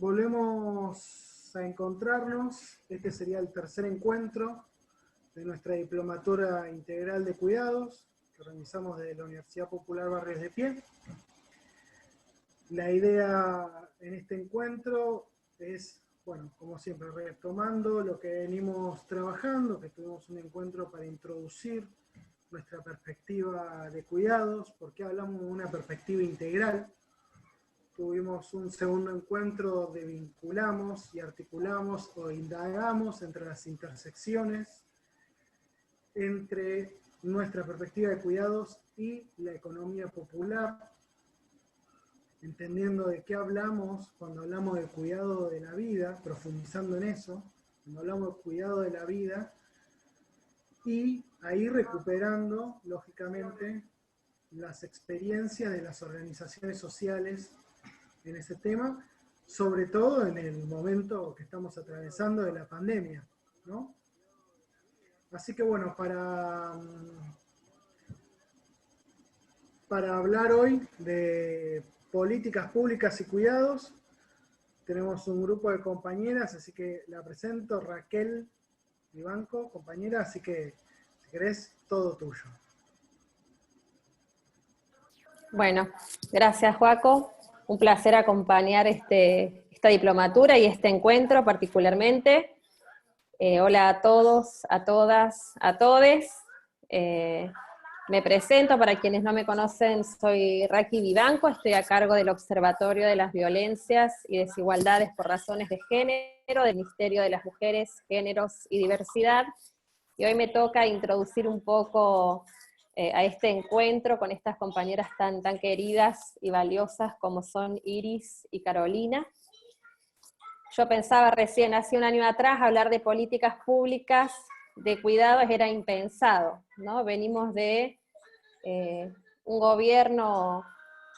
volvemos a encontrarnos. Este sería el tercer encuentro de nuestra Diplomatura Integral de Cuidados, que organizamos desde la Universidad Popular Barrios de Pie. La idea en este encuentro es, bueno, como siempre, retomando lo que venimos trabajando, que tuvimos un encuentro para introducir nuestra perspectiva de cuidados, porque hablamos de una perspectiva integral. Tuvimos un segundo encuentro donde vinculamos y articulamos o indagamos entre las intersecciones entre nuestra perspectiva de cuidados y la economía popular, entendiendo de qué hablamos cuando hablamos de cuidado de la vida, profundizando en eso, cuando hablamos de cuidado de la vida, y ahí recuperando, lógicamente, las experiencias de las organizaciones sociales en ese tema, sobre todo en el momento que estamos atravesando de la pandemia, ¿no? Así que bueno, para hablar hoy de políticas públicas y cuidados, tenemos un grupo de compañeras, así que la presento, Raquel Vivanco, compañera, así que si querés, todo tuyo. Bueno, gracias Joaco, un placer acompañar esta diplomatura y este encuentro particularmente. Hola a todos, a todas, a todes. Me presento, para quienes no me conocen, soy Raquel Vivanco, estoy a cargo del Observatorio de las Violencias y Desigualdades por Razones de Género, del Ministerio de las Mujeres, Géneros y Diversidad, y hoy me toca introducir un poco a este encuentro con estas compañeras tan queridas y valiosas como son Iris y Carolina. Yo pensaba recién, hace un año atrás, hablar de políticas públicas de cuidados era impensado, ¿no? Venimos de un gobierno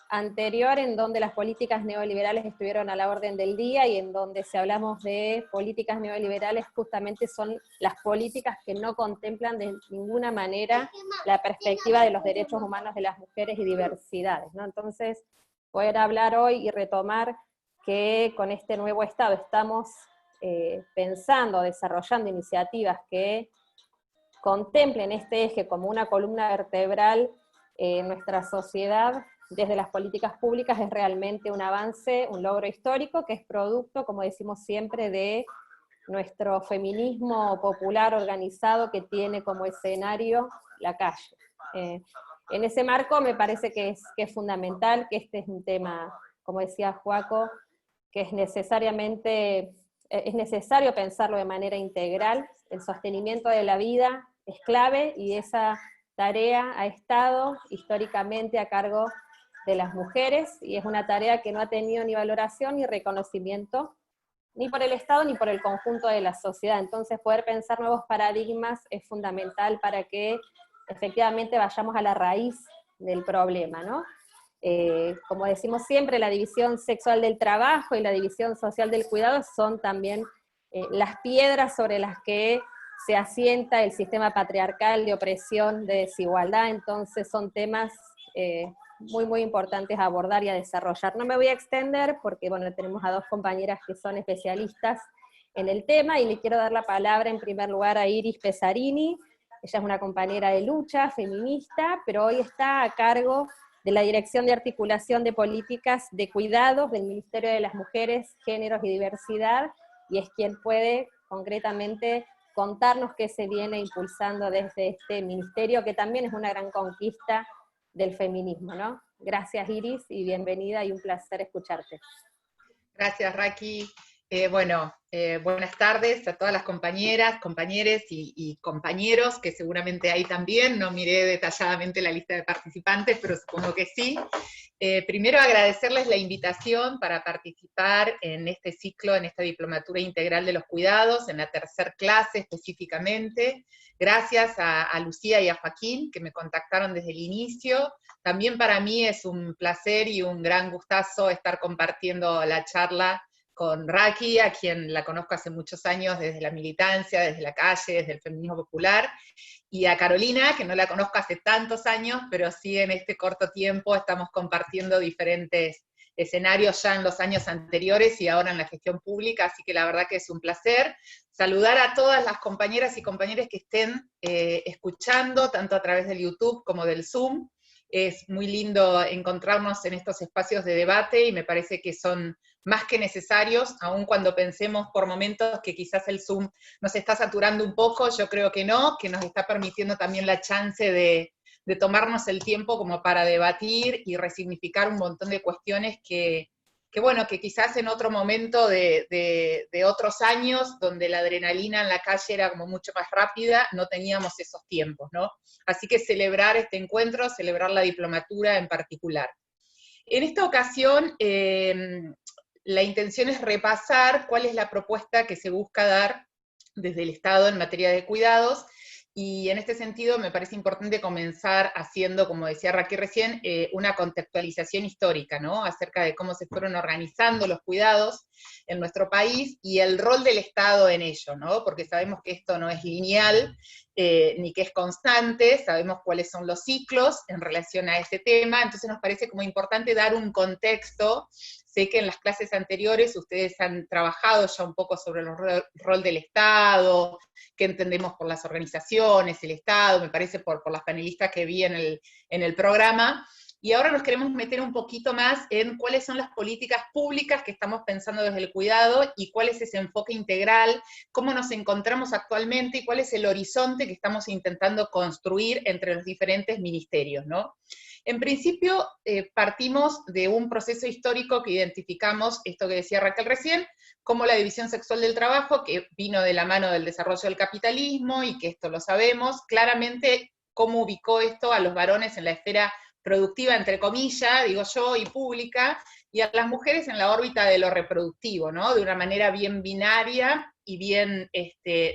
anterior en donde las políticas neoliberales estuvieron a la orden del día, y en donde, si hablamos de políticas neoliberales, justamente son las políticas que no contemplan de ninguna manera la perspectiva de los derechos humanos de las mujeres y diversidades, ¿no? Entonces, poder hablar hoy y retomar que con este nuevo Estado estamos pensando, desarrollando iniciativas que contemplen este eje como una columna vertebral en nuestra sociedad desde las políticas públicas, es realmente un avance, un logro histórico, que es producto, como decimos siempre, de nuestro feminismo popular organizado que tiene como escenario la calle. En ese marco me parece que es fundamental, que este es un tema, como decía Joaco, que es necesario pensarlo de manera integral. El sostenimiento de la vida es clave, y esa tarea ha estado históricamente a cargo de las mujeres, y es una tarea que no ha tenido ni valoración ni reconocimiento, ni por el Estado ni por el conjunto de la sociedad. Entonces, poder pensar nuevos paradigmas es fundamental para que efectivamente vayamos a la raíz del problema, ¿no? Como decimos siempre, la división sexual del trabajo y la división social del cuidado son también las piedras sobre las que se asienta el sistema patriarcal de opresión, de desigualdad. Entonces son temas muy importantes a abordar y a desarrollar. No me voy a extender porque, bueno, tenemos a dos compañeras que son especialistas en el tema, y le quiero dar la palabra en primer lugar a Iris Pesarini. Ella es una compañera de lucha, feminista, pero hoy está a cargo de la Dirección de Articulación de Políticas de Cuidados del Ministerio de las Mujeres, Géneros y Diversidad, y es quien puede concretamente contarnos qué se viene impulsando desde este ministerio, que también es una gran conquista del feminismo, ¿no? Gracias Iris, y bienvenida, y un placer escucharte. Gracias Raki. Buenas tardes a todas las compañeras, compañeres y compañeros, que seguramente hay también. No miré detalladamente la lista de participantes, pero supongo que sí. Primero agradecerles la invitación para participar en este ciclo, en esta Diplomatura Integral de los Cuidados, en la tercera clase específicamente. Gracias a Lucía y a Joaquín, que me contactaron desde el inicio. También para mí es un placer y un gran gustazo estar compartiendo la charla con Raki, a quien la conozco hace muchos años desde la militancia, desde la calle, desde el feminismo popular, y a Carolina, que no la conozco hace tantos años, pero sí en este corto tiempo estamos compartiendo diferentes escenarios ya en los años anteriores y ahora en la gestión pública, así que la verdad que es un placer saludar a todas las compañeras y compañeros que estén escuchando, tanto a través del YouTube como del Zoom. Es muy lindo encontrarnos en estos espacios de debate y me parece que son más que necesarios, aun cuando pensemos por momentos que quizás el Zoom nos está saturando un poco, yo creo que no, que nos está permitiendo también la chance de tomarnos el tiempo como para debatir y resignificar un montón de cuestiones que bueno, que quizás en otro momento de otros años, donde la adrenalina en la calle era como mucho más rápida, no teníamos esos tiempos, ¿no? Así que celebrar este encuentro, celebrar la diplomatura en particular. En esta ocasión, la intención es repasar cuál es la propuesta que se busca dar desde el Estado en materia de cuidados, y en este sentido me parece importante comenzar haciendo, como decía Raquel recién, una contextualización histórica, ¿no? Acerca de cómo se fueron organizando los cuidados en nuestro país y el rol del Estado en ello, ¿no? Porque sabemos que esto no es lineal, ni que es constante, sabemos cuáles son los ciclos en relación a este tema, entonces nos parece como importante dar un contexto. Sé que en las clases anteriores ustedes han trabajado ya un poco sobre el rol del Estado, qué entendemos por las organizaciones, el Estado, me parece por las panelistas que vi en el programa, y ahora nos queremos meter un poquito más en cuáles son las políticas públicas que estamos pensando desde el cuidado, y cuál es ese enfoque integral, cómo nos encontramos actualmente, y cuál es el horizonte que estamos intentando construir entre los diferentes ministerios, ¿no? En principio, partimos de un proceso histórico que identificamos, esto que decía Raquel recién, como la división sexual del trabajo, que vino de la mano del desarrollo del capitalismo, y que esto lo sabemos, claramente cómo ubicó esto a los varones en la esfera productiva, entre comillas, digo yo, y pública, y a las mujeres en la órbita de lo reproductivo, ¿no? De una manera bien binaria y bien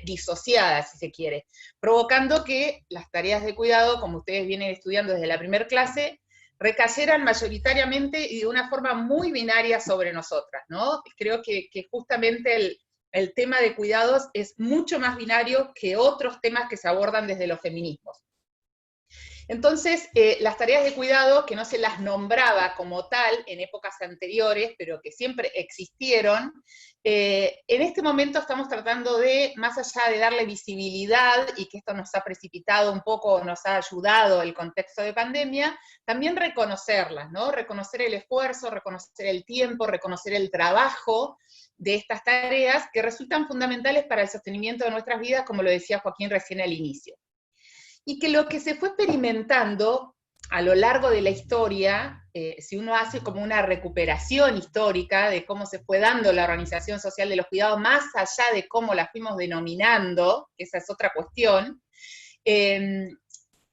disociada, si se quiere, provocando que las tareas de cuidado, como ustedes vienen estudiando desde la primera clase, recayeran mayoritariamente y de una forma muy binaria sobre nosotras, ¿no? Creo que justamente el tema de cuidados es mucho más binario que otros temas que se abordan desde los feminismos. Entonces, las tareas de cuidado, que no se las nombraba como tal en épocas anteriores, pero que siempre existieron, en este momento estamos tratando de, más allá de darle visibilidad, y que esto nos ha precipitado un poco, nos ha ayudado el contexto de pandemia, también reconocerlas, ¿no? Reconocer el esfuerzo, reconocer el tiempo, reconocer el trabajo de estas tareas que resultan fundamentales para el sostenimiento de nuestras vidas, como lo decía Joaquín recién al inicio. Y que lo que se fue experimentando a lo largo de la historia, si uno hace como una recuperación histórica de cómo se fue dando la organización social de los cuidados, más allá de cómo la fuimos denominando, que esa es otra cuestión,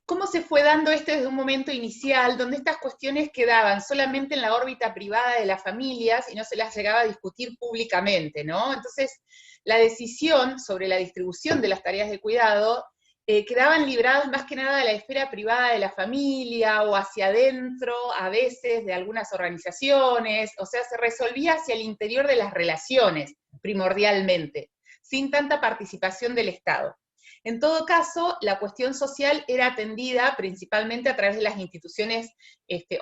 cómo se fue dando esto desde un momento inicial, donde estas cuestiones quedaban solamente en la órbita privada de las familias y no se las llegaba a discutir públicamente, ¿no? Entonces, la decisión sobre la distribución de las tareas de cuidado quedaban libradas más que nada de la esfera privada de la familia, o hacia adentro, a veces, de algunas organizaciones, o sea, se resolvía hacia el interior de las relaciones, primordialmente, sin tanta participación del Estado. En todo caso, la cuestión social era atendida principalmente a través de las instituciones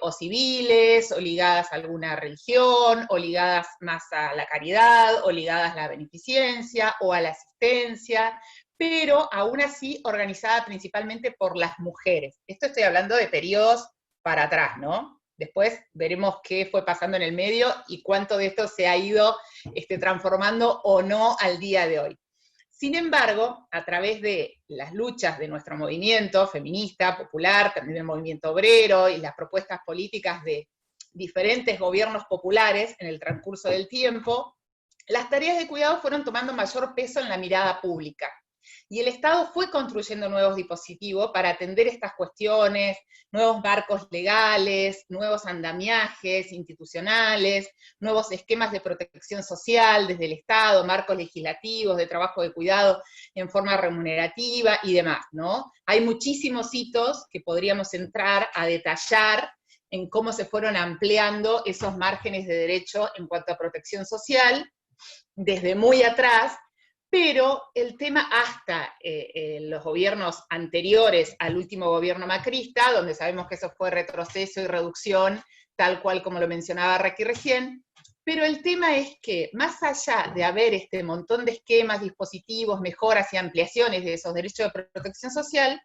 o civiles, o ligadas a alguna religión, o ligadas más a la caridad, o ligadas a la beneficencia, o a la asistencia, pero aún así organizada principalmente por las mujeres. Esto estoy hablando de periodos para atrás, ¿no? Después veremos qué fue pasando en el medio y cuánto de esto se ha ido transformando o no al día de hoy. Sin embargo, a través de las luchas de nuestro movimiento feminista, popular, también del movimiento obrero, y las propuestas políticas de diferentes gobiernos populares en el transcurso del tiempo, las tareas de cuidado fueron tomando mayor peso en la mirada pública. Y el Estado fue construyendo nuevos dispositivos para atender estas cuestiones, nuevos marcos legales, nuevos andamiajes institucionales, nuevos esquemas de protección social desde el Estado, marcos legislativos de trabajo de cuidado en forma remunerativa y demás, ¿no? Hay muchísimos hitos que podríamos entrar a detallar en cómo se fueron ampliando esos márgenes de derecho en cuanto a protección social desde muy atrás, pero el tema hasta los gobiernos anteriores al último gobierno macrista, donde sabemos que eso fue retroceso y reducción tal cual como lo mencionaba Raquel recién, pero el tema es que, más allá de haber este montón de esquemas, dispositivos, mejoras y ampliaciones de esos derechos de protección social,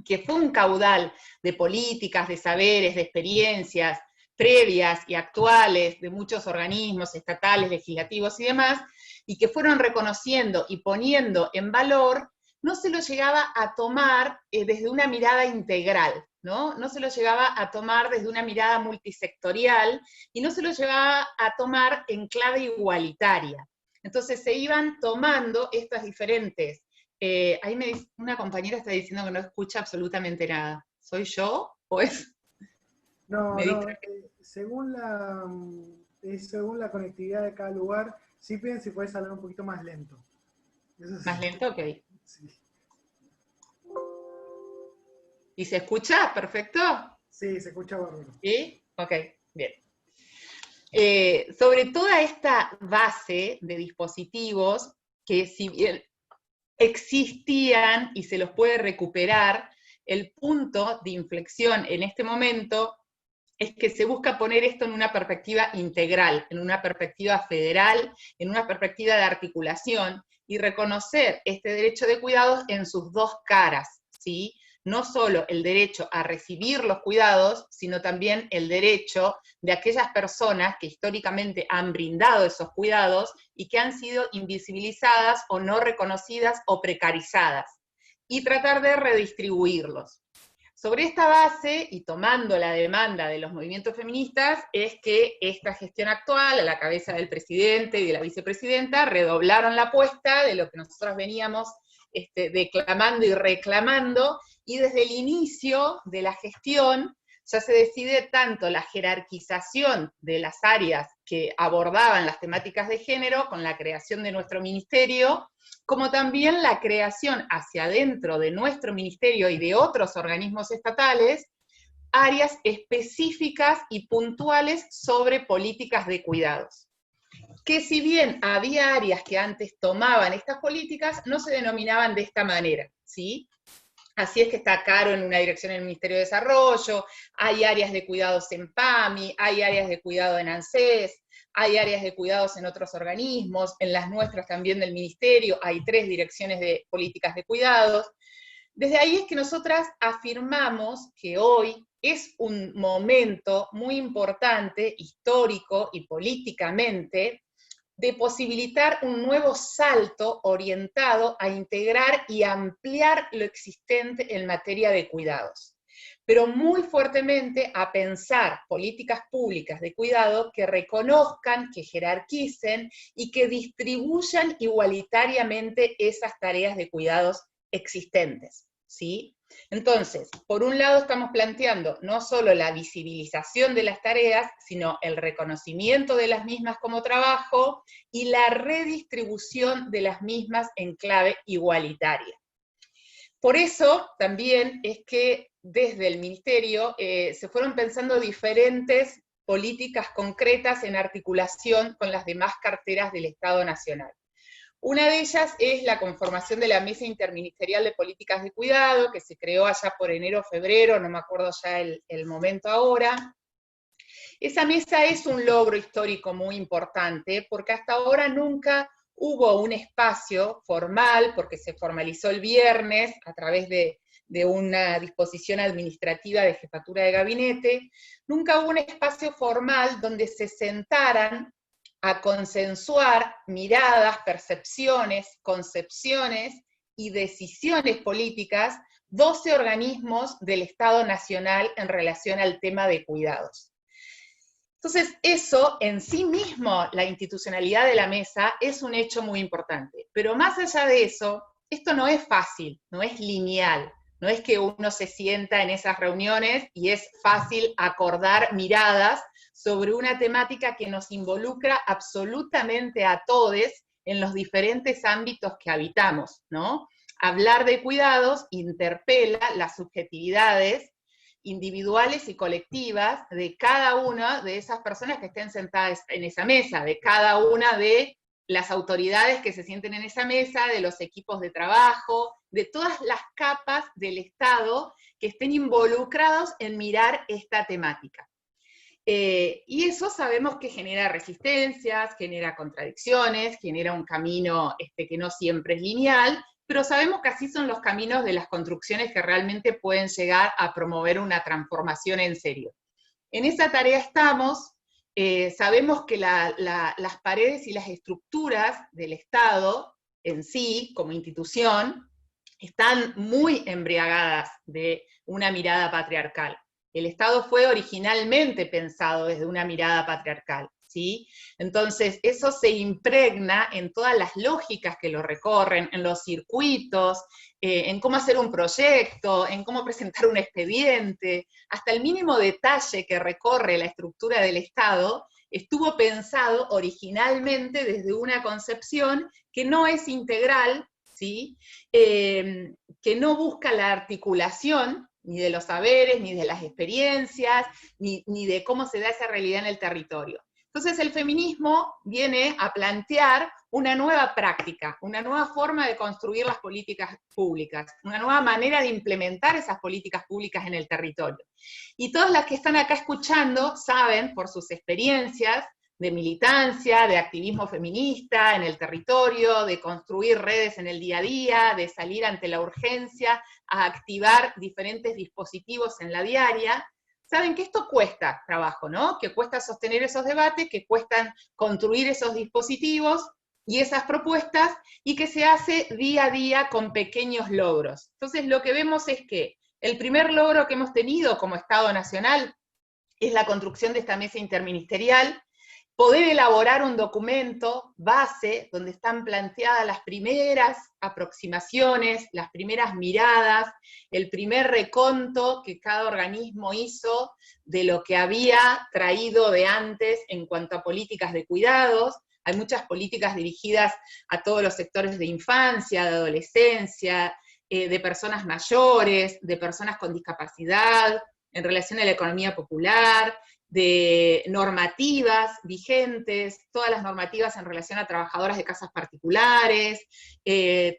que fue un caudal de políticas, de saberes, de experiencias previas y actuales de muchos organismos estatales, legislativos y demás, y que fueron reconociendo y poniendo en valor, no se lo llegaba a tomar desde una mirada integral, ¿no? No se lo llegaba a tomar desde una mirada multisectorial, y no se lo llevaba a tomar en clave igualitaria. Entonces se iban tomando estas diferentes. Ahí una compañera está diciendo que no escucha absolutamente nada. ¿Soy yo? ¿O es? No, según la conectividad de cada lugar, sí piden si puedes hablar un poquito más lento. Eso sí. ¿Más lento? Ok. Sí. ¿Y se escucha? ¿Perfecto? Sí, se escucha bárbaro. ¿Sí? Ok, bien. Sobre toda esta base de dispositivos, que si bien existían y se los puede recuperar, el punto de inflexión en este momento es que se busca poner esto en una perspectiva integral, en una perspectiva federal, en una perspectiva de articulación, y reconocer este derecho de cuidados en sus dos caras, ¿sí? No solo el derecho a recibir los cuidados, sino también el derecho de aquellas personas que históricamente han brindado esos cuidados y que han sido invisibilizadas o no reconocidas o precarizadas, y tratar de redistribuirlos. Sobre esta base, y tomando la demanda de los movimientos feministas, es que esta gestión actual, a la cabeza del presidente y de la vicepresidenta, redoblaron la apuesta de lo que nosotros veníamos declamando y reclamando, y desde el inicio de la gestión ya se decide tanto la jerarquización de las áreas que abordaban las temáticas de género con la creación de nuestro ministerio, como también la creación hacia adentro de nuestro ministerio y de otros organismos estatales, áreas específicas y puntuales sobre políticas de cuidados. Que si bien había áreas que antes tomaban estas políticas, no se denominaban de esta manera, ¿sí? Así es que está Caro en una dirección en el Ministerio de Desarrollo, hay áreas de cuidados en PAMI, hay áreas de cuidado en ANSES, hay áreas de cuidados en otros organismos, en las nuestras también del Ministerio, hay 3 direcciones de políticas de cuidados. Desde ahí es que nosotras afirmamos que hoy es un momento muy importante, histórico y políticamente, de posibilitar un nuevo salto orientado a integrar y ampliar lo existente en materia de cuidados, pero muy fuertemente a pensar políticas públicas de cuidado que reconozcan, que jerarquicen y que distribuyan igualitariamente esas tareas de cuidados existentes, ¿sí? Entonces, por un lado estamos planteando no solo la visibilización de las tareas, sino el reconocimiento de las mismas como trabajo y la redistribución de las mismas en clave igualitaria. Por eso también es que desde el Ministerio se fueron pensando diferentes políticas concretas en articulación con las demás carteras del Estado Nacional. Una de ellas es la conformación de la Mesa Interministerial de Políticas de Cuidado, que se creó allá por enero o febrero, no me acuerdo ya el momento ahora. Esa mesa es un logro histórico muy importante, porque hasta ahora nunca hubo un espacio formal, porque se formalizó el viernes a través de una disposición administrativa de jefatura de gabinete, nunca hubo un espacio formal donde se sentaran a consensuar miradas, percepciones, concepciones y decisiones políticas 12 organismos del Estado Nacional en relación al tema de cuidados. Entonces, eso en sí mismo, la institucionalidad de la mesa, es un hecho muy importante. Pero más allá de eso, esto no es fácil, no es lineal. No es que uno se sienta en esas reuniones y es fácil acordar miradas sobre una temática que nos involucra absolutamente a todos en los diferentes ámbitos que habitamos, ¿no? Hablar de cuidados interpela las subjetividades individuales y colectivas de cada una de esas personas que estén sentadas en esa mesa, de cada una de las autoridades que se sienten en esa mesa, de los equipos de trabajo, de todas las capas del Estado que estén involucrados en mirar esta temática. Y eso sabemos que genera resistencias, genera contradicciones, genera un camino que no siempre es lineal, pero sabemos que así son los caminos de las construcciones que realmente pueden llegar a promover una transformación en serio. En esa tarea estamos. Sabemos que las paredes y las estructuras del Estado en sí, como institución, están muy embriagadas de una mirada patriarcal. El Estado fue originalmente pensado desde una mirada patriarcal, ¿sí? Entonces, eso se impregna en todas las lógicas que lo recorren, en los circuitos, en cómo hacer un proyecto, en cómo presentar un expediente, hasta el mínimo detalle que recorre la estructura del Estado, estuvo pensado originalmente desde una concepción que no es integral, ¿sí? Que no busca la articulación ni de los saberes, ni de las experiencias, ni de cómo se da esa realidad en el territorio. Entonces el feminismo viene a plantear una nueva práctica, una nueva forma de construir las políticas públicas, una nueva manera de implementar esas políticas públicas en el territorio. Y todas las que están acá escuchando saben, por sus experiencias de militancia, de activismo feminista en el territorio, de construir redes en el día a día, de salir ante la urgencia, a activar diferentes dispositivos en la diaria, saben que esto cuesta trabajo, ¿no? Que cuesta sostener esos debates, que cuestan construir esos dispositivos y esas propuestas, y que se hace día a día con pequeños logros. Entonces lo que vemos es que el primer logro que hemos tenido como Estado Nacional es la construcción de esta mesa interministerial, poder elaborar un documento base donde están planteadas las primeras aproximaciones, las primeras miradas, el primer reconto que cada organismo hizo de lo que había traído de antes en cuanto a políticas de cuidados. Hay muchas políticas dirigidas a todos los sectores de infancia, de adolescencia, de personas mayores, de personas con discapacidad, en relación a la economía popular, de normativas vigentes, todas las normativas en relación a trabajadoras de casas particulares,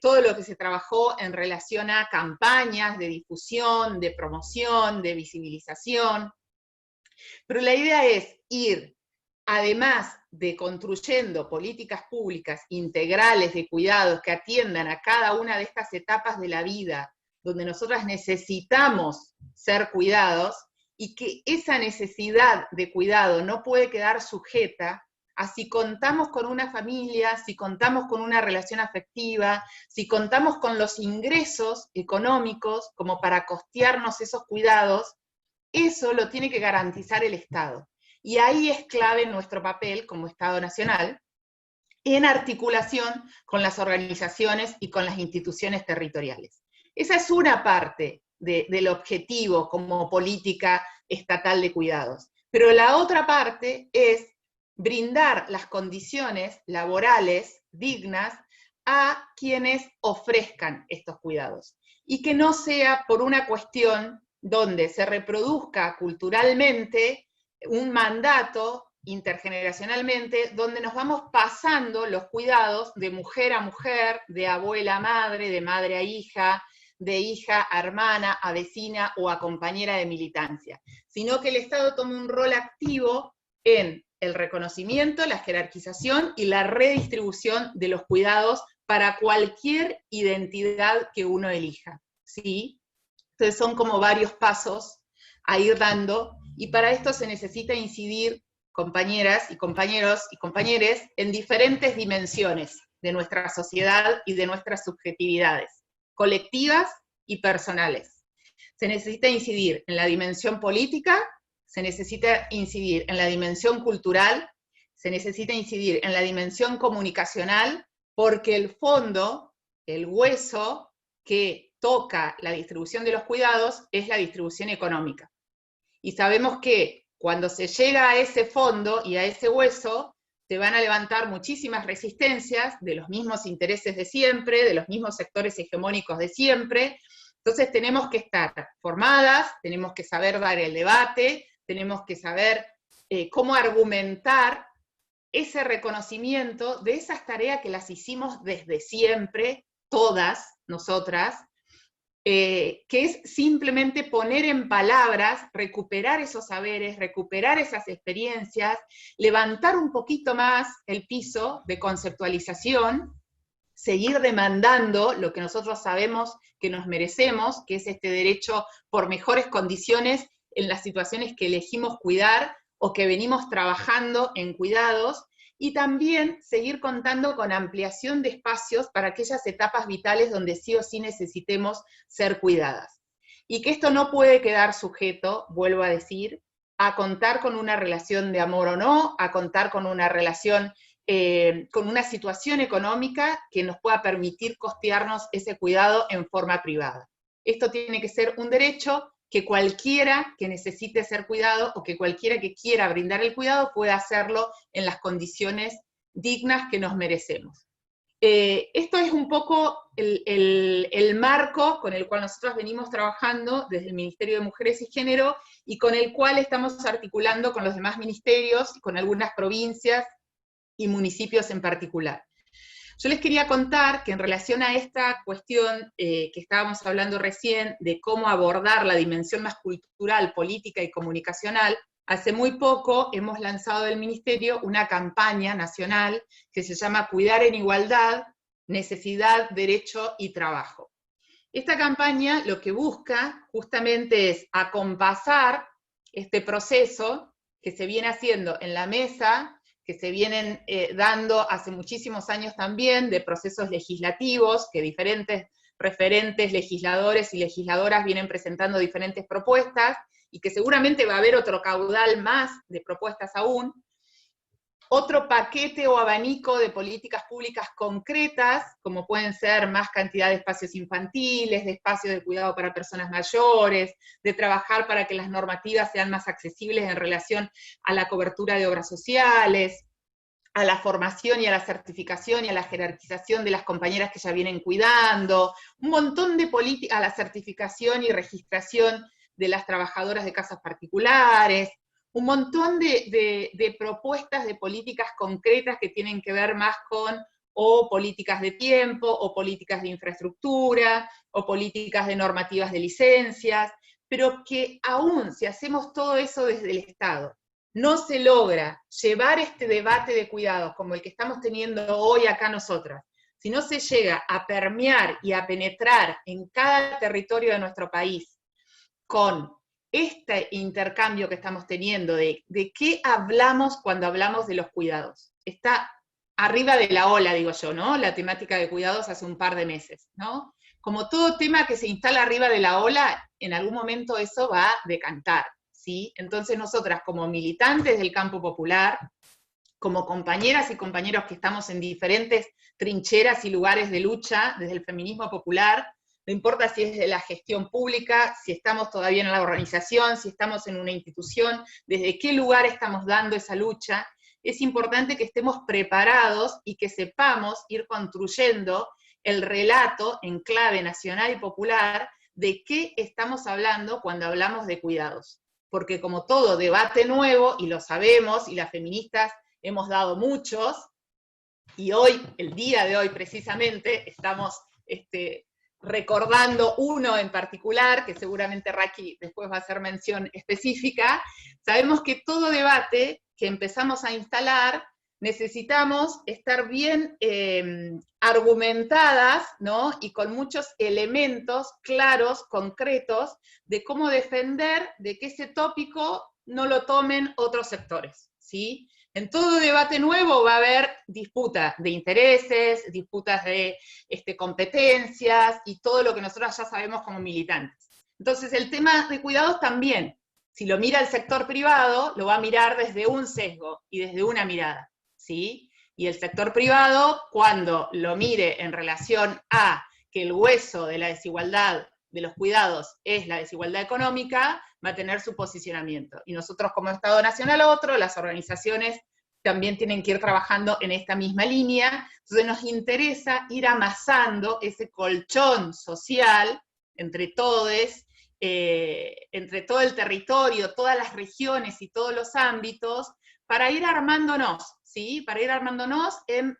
todo lo que se trabajó en relación a campañas de difusión, de promoción, de visibilización. Pero la idea es ir, además de construyendo políticas públicas integrales de cuidados que atiendan a cada una de estas etapas de la vida, donde nosotras necesitamos ser cuidados, y que esa necesidad de cuidado no puede quedar sujeta a si contamos con una familia, si contamos con una relación afectiva, si contamos con los ingresos económicos como para costearnos esos cuidados. Eso lo tiene que garantizar el Estado. Y ahí es clave nuestro papel como Estado Nacional, en articulación con las organizaciones y con las instituciones territoriales. Esa es una parte del objetivo como política estatal de cuidados. Pero la otra parte es brindar las condiciones laborales dignas a quienes ofrezcan estos cuidados. Y que no sea por una cuestión donde se reproduzca culturalmente un mandato intergeneracionalmente, donde nos vamos pasando los cuidados de mujer a mujer, de abuela a madre, de madre a hija, de hija a hermana, a vecina o a compañera de militancia, sino que el Estado tome un rol activo en el reconocimiento, la jerarquización y la redistribución de los cuidados para cualquier identidad que uno elija, ¿sí? Entonces son como varios pasos a ir dando, y para esto se necesita incidir, compañeras y compañeros y compañeres, en diferentes dimensiones de nuestra sociedad y de nuestras subjetividades, colectivas y personales. Se necesita incidir en la dimensión política, se necesita incidir en la dimensión cultural, se necesita incidir en la dimensión comunicacional, porque el fondo, el hueso que toca la distribución de los cuidados es la distribución económica. Y sabemos que cuando se llega a ese fondo y a ese hueso, se van a levantar muchísimas resistencias de los mismos intereses de siempre, de los mismos sectores hegemónicos de siempre. Entonces tenemos que estar formadas, tenemos que saber dar el debate, tenemos que saber cómo argumentar ese reconocimiento de esas tareas que las hicimos desde siempre, todas nosotras, que es simplemente poner en palabras, recuperar esos saberes, recuperar esas experiencias, levantar un poquito más el piso de conceptualización, seguir demandando lo que nosotros sabemos que nos merecemos, que es este derecho por mejores condiciones en las situaciones que elegimos cuidar o que venimos trabajando en cuidados, y también seguir contando con ampliación de espacios para aquellas etapas vitales donde sí o sí necesitemos ser cuidadas. Y que esto no puede quedar sujeto, vuelvo a decir, a contar con una relación de amor o no, a contar con una relación, con una situación económica que nos pueda permitir costearnos ese cuidado en forma privada. Esto tiene que ser un derecho que cualquiera que necesite ser cuidado o que cualquiera que quiera brindar el cuidado pueda hacerlo en las condiciones dignas que nos merecemos. Esto es un poco el marco con el cual nosotros venimos trabajando desde el Ministerio de Mujeres y Género y con el cual estamos articulando con los demás ministerios, con algunas provincias y municipios en particular. Yo les quería contar que en relación a esta cuestión que estábamos hablando recién, de cómo abordar la dimensión más cultural, política y comunicacional, hace muy poco hemos lanzado del Ministerio una campaña nacional que se llama Cuidar en Igualdad, Necesidad, Derecho y Trabajo. Esta campaña lo que busca justamente es acompasar este proceso que se viene haciendo en la mesa, que se vienen dando hace muchísimos años también, de procesos legislativos, que diferentes referentes, legisladores y legisladoras vienen presentando diferentes propuestas, y que seguramente va a haber otro caudal más de propuestas aún, otro paquete o abanico de políticas públicas concretas, como pueden ser más cantidad de espacios infantiles, de espacios de cuidado para personas mayores, de trabajar para que las normativas sean más accesibles en relación a la cobertura de obras sociales, a la formación y a la certificación y a la jerarquización de las compañeras que ya vienen cuidando, un montón de políticas, a la certificación y registración de las trabajadoras de casas particulares, un montón de propuestas de políticas concretas que tienen que ver más con o políticas de tiempo, o políticas de infraestructura, o políticas de normativas de licencias, pero que aún si hacemos todo eso desde el Estado, no se logra llevar este debate de cuidados como el que estamos teniendo hoy acá nosotras, si no se llega a permear y a penetrar en cada territorio de nuestro país con este intercambio que estamos teniendo de qué hablamos cuando hablamos de los cuidados. Está arriba de la ola, digo yo, ¿no? La temática de cuidados hace un par de meses, ¿no? Como todo tema que se instala arriba de la ola, en algún momento eso va a decantar, ¿sí? Entonces nosotras como militantes del campo popular, como compañeras y compañeros que estamos en diferentes trincheras y lugares de lucha desde el feminismo popular, no importa si es de la gestión pública, si estamos todavía en la organización, si estamos en una institución, desde qué lugar estamos dando esa lucha, es importante que estemos preparados y que sepamos ir construyendo el relato en clave nacional y popular de qué estamos hablando cuando hablamos de cuidados. Porque como todo debate nuevo, y lo sabemos, y las feministas hemos dado muchos, y hoy, el día de hoy precisamente, estamos recordando uno en particular, que seguramente Raki después va a hacer mención específica. Sabemos que todo debate que empezamos a instalar, necesitamos estar bien argumentadas, ¿no? Y con muchos elementos claros, concretos, de cómo defender de que ese tópico no lo tomen otros sectores, ¿sí? En todo debate nuevo va a haber disputas de intereses, disputas de competencias y todo lo que nosotros ya sabemos como militantes. Entonces el tema de cuidados también, si lo mira el sector privado, lo va a mirar desde un sesgo y desde una mirada, ¿sí? Y el sector privado, cuando lo mire en relación a que el hueso de la desigualdad de los cuidados es la desigualdad económica, va a tener su posicionamiento. Y nosotros como Estado Nacional otro, las organizaciones también tienen que ir trabajando en esta misma línea. Entonces nos interesa ir amasando ese colchón social entre todos, entre todo el territorio, todas las regiones y todos los ámbitos, para ir armándonos, ¿sí? Para ir armándonos en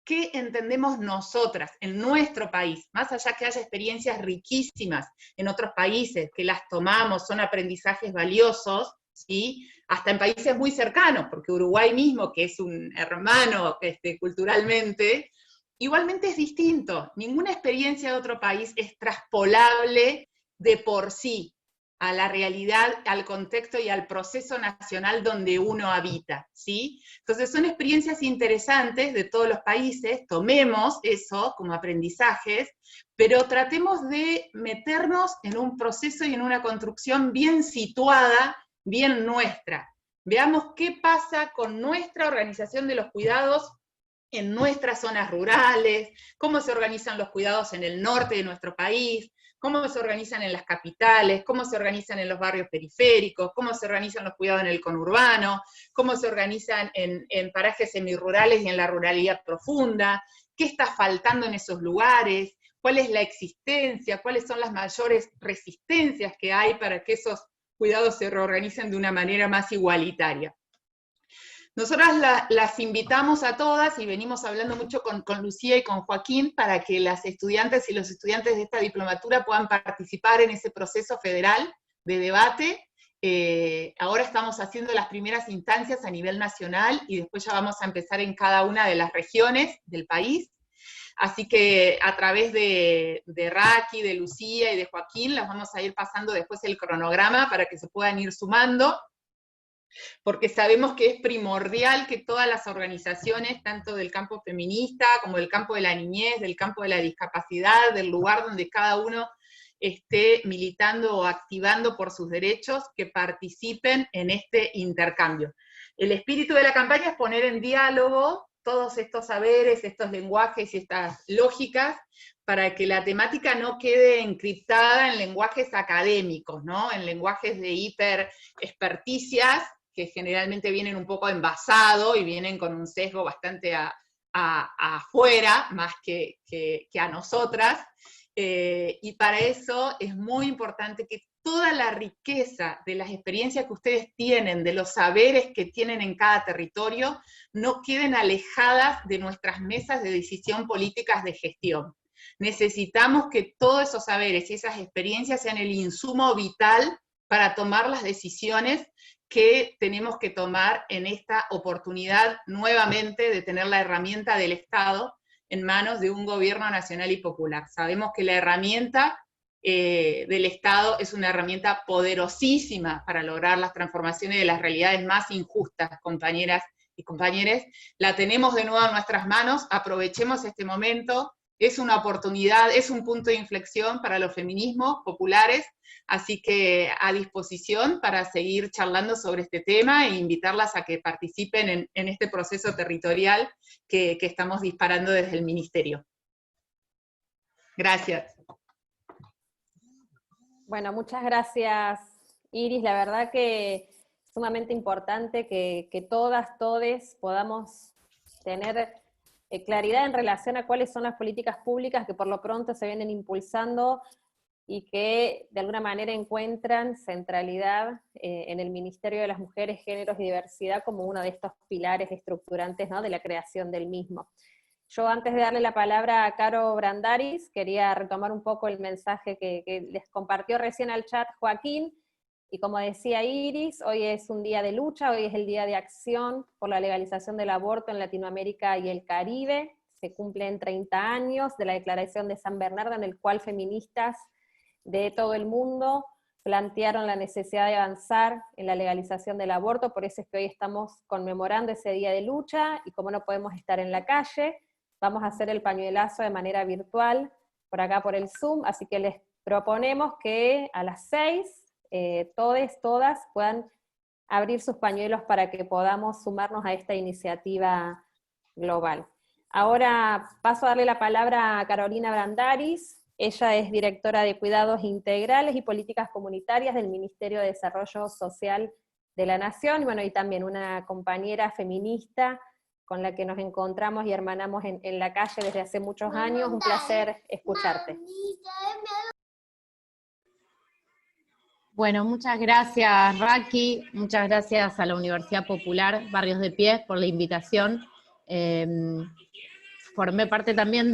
qué entendemos nosotras en nuestro país, más allá que haya experiencias riquísimas en otros países, que las tomamos, son aprendizajes valiosos, ¿sí? Hasta en países muy cercanos, porque Uruguay mismo, que es un hermano culturalmente, igualmente es distinto. Ninguna experiencia de otro país es traspolable de por sí a la realidad, al contexto y al proceso nacional donde uno habita, ¿sí? Entonces son experiencias interesantes de todos los países, tomemos eso como aprendizajes, pero tratemos de meternos en un proceso y en una construcción bien situada, bien nuestra. Veamos qué pasa con nuestra organización de los cuidados en nuestras zonas rurales, cómo se organizan los cuidados en el norte de nuestro país, cómo se organizan en las capitales, cómo se organizan en los barrios periféricos, cómo se organizan los cuidados en el conurbano, cómo se organizan en parajes semirurales y en la ruralidad profunda, qué está faltando en esos lugares, cuál es la existencia, cuáles son las mayores resistencias que hay para que esos cuidados se reorganicen de una manera más igualitaria. Nosotras las invitamos a todas, y venimos hablando mucho con Lucía y con Joaquín, para que las estudiantes y los estudiantes de esta diplomatura puedan participar en ese proceso federal de debate. Ahora estamos haciendo las primeras instancias a nivel nacional, y después ya vamos a empezar en cada una de las regiones del país. Así que a través de Raki, de Lucía y de Joaquín, las vamos a ir pasando después el cronograma para que se puedan ir sumando, porque sabemos que es primordial que todas las organizaciones, tanto del campo feminista como del campo de la niñez, del campo de la discapacidad, del lugar donde cada uno esté militando o activando por sus derechos, que participen en este intercambio. El espíritu de la campaña es poner en diálogo todos estos saberes, estos lenguajes y estas lógicas, para que la temática no quede encriptada en lenguajes académicos, ¿no? En lenguajes de hiperexperticias, que generalmente vienen un poco envasados y vienen con un sesgo bastante afuera, más que a nosotras, y para eso es muy importante que toda la riqueza de las experiencias que ustedes tienen, de los saberes que tienen en cada territorio, no queden alejadas de nuestras mesas de decisión políticas de gestión. Necesitamos que todos esos saberes y esas experiencias sean el insumo vital para tomar las decisiones que tenemos que tomar en esta oportunidad nuevamente de tener la herramienta del Estado en manos de un gobierno nacional y popular. Sabemos que la herramienta del Estado es una herramienta poderosísima para lograr las transformaciones de las realidades más injustas, compañeras y compañeros. La tenemos de nuevo en nuestras manos, aprovechemos este momento, es una oportunidad, es un punto de inflexión para los feminismos populares, así que a disposición para seguir charlando sobre este tema e invitarlas a que participen en este proceso territorial que estamos disparando desde el Ministerio. Gracias. Bueno, muchas gracias, Iris. La verdad que es sumamente importante que todas, todes podamos tener claridad en relación a cuáles son las políticas públicas que por lo pronto se vienen impulsando y que de alguna manera encuentran centralidad en el Ministerio de las Mujeres, Géneros y Diversidad como uno de estos pilares estructurantes, ¿no?, de la creación del mismo. Yo, antes de darle la palabra a Caro Brandaris, quería retomar un poco el mensaje que les compartió recién al chat Joaquín, y como decía Iris, hoy es un día de lucha, hoy es el día de acción por la legalización del aborto en Latinoamérica y el Caribe. Se cumplen 30 años de la Declaración de San Bernardo, en el cual feministas de todo el mundo plantearon la necesidad de avanzar en la legalización del aborto. Por eso es que hoy estamos conmemorando ese día de lucha, y como no podemos estar en la calle, vamos a hacer el pañuelazo de manera virtual, por acá por el Zoom, así que les proponemos que a las 6, todas puedan abrir sus pañuelos para que podamos sumarnos a esta iniciativa global. Ahora paso a darle la palabra a Carolina Brandaris. Ella es directora de Cuidados Integrales y Políticas Comunitarias del Ministerio de Desarrollo Social de la Nación, y bueno, y también una compañera feminista con la que nos encontramos y hermanamos en la calle desde hace muchos años. Un placer escucharte. Bueno, muchas gracias Raki, muchas gracias a la Universidad Popular Barrios de Pie por la invitación. formé parte también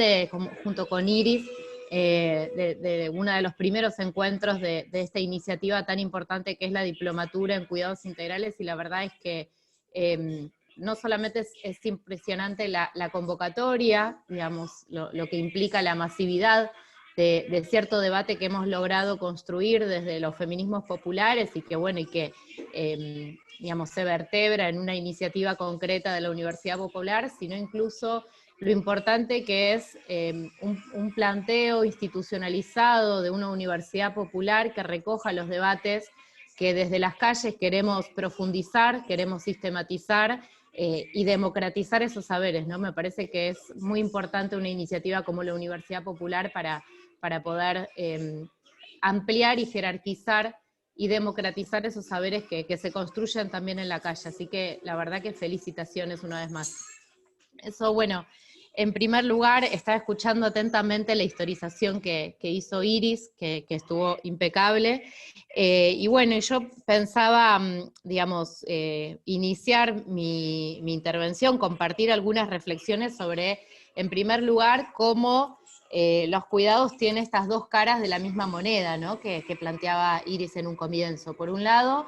junto con Iris, de uno de los primeros encuentros de esta iniciativa tan importante que es la diplomatura en cuidados integrales, y la verdad es que no solamente es impresionante la convocatoria, digamos, lo que implica la masividad de cierto debate que hemos logrado construir desde los feminismos populares, y que bueno, y que digamos, se vertebra en una iniciativa concreta de la Universidad Popular, sino incluso lo importante que es un planteo institucionalizado de una universidad popular que recoja los debates que desde las calles queremos profundizar, queremos sistematizar y democratizar esos saberes, ¿no? Me parece que es muy importante una iniciativa como la Universidad Popular para poder ampliar y jerarquizar y democratizar esos saberes que se construyen también en la calle. Así que la verdad que felicitaciones una vez más. Eso, bueno, en primer lugar, estaba escuchando atentamente la historización que hizo Iris, que estuvo impecable, y bueno, yo pensaba, digamos, iniciar mi intervención, compartir algunas reflexiones sobre, en primer lugar, cómo los cuidados tienen estas dos caras de la misma moneda, ¿no? que planteaba Iris en un comienzo. Por un lado,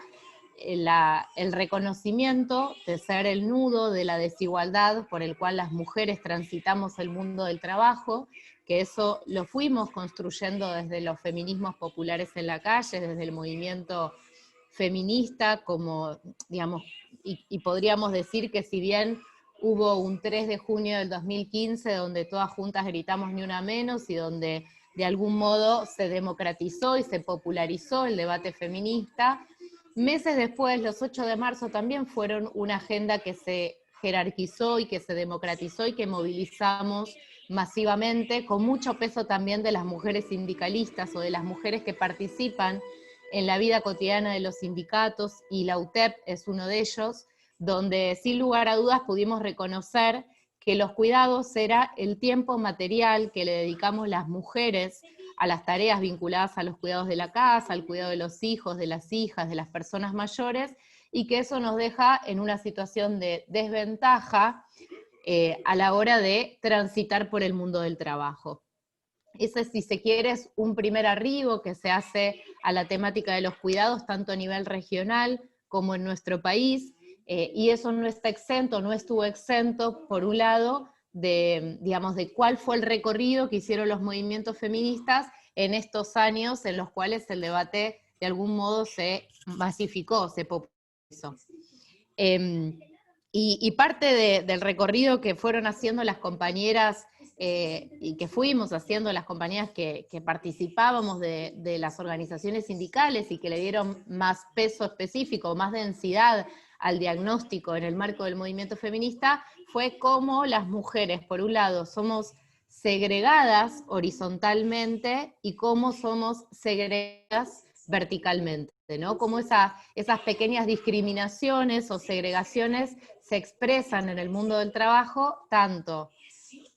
el reconocimiento de ser el nudo de la desigualdad por el cual las mujeres transitamos el mundo del trabajo, que eso lo fuimos construyendo desde los feminismos populares en la calle, desde el movimiento feminista, como, digamos, y podríamos decir que si bien hubo un 3 de junio del 2015 donde todas juntas gritamos ni una menos, y donde de algún modo se democratizó y se popularizó el debate feminista, meses después, los 8 de marzo también fueron una agenda que se jerarquizó y que se democratizó y que movilizamos masivamente, con mucho peso también de las mujeres sindicalistas o de las mujeres que participan en la vida cotidiana de los sindicatos, y la UTEP es uno de ellos, donde sin lugar a dudas pudimos reconocer que los cuidados era el tiempo material que le dedicamos las mujeres a las tareas vinculadas a los cuidados de la casa, al cuidado de los hijos, de las hijas, de las personas mayores, y que eso nos deja en una situación de desventaja a la hora de transitar por el mundo del trabajo. Ese, si se quiere, es un primer arribo que se hace a la temática de los cuidados, tanto a nivel regional como en nuestro país, y eso no está exento, no estuvo exento, por un lado, digamos, de cuál fue el recorrido que hicieron los movimientos feministas en estos años en los cuales el debate de algún modo se masificó, se popularizó. Y parte del recorrido que fueron haciendo las compañeras y que fuimos haciendo las compañeras que participábamos de las organizaciones sindicales y que le dieron más peso específico, más densidad al diagnóstico en el marco del movimiento feminista, fue cómo las mujeres, por un lado, somos segregadas horizontalmente y cómo somos segregadas verticalmente, ¿no? Cómo esas pequeñas discriminaciones o segregaciones se expresan en el mundo del trabajo tanto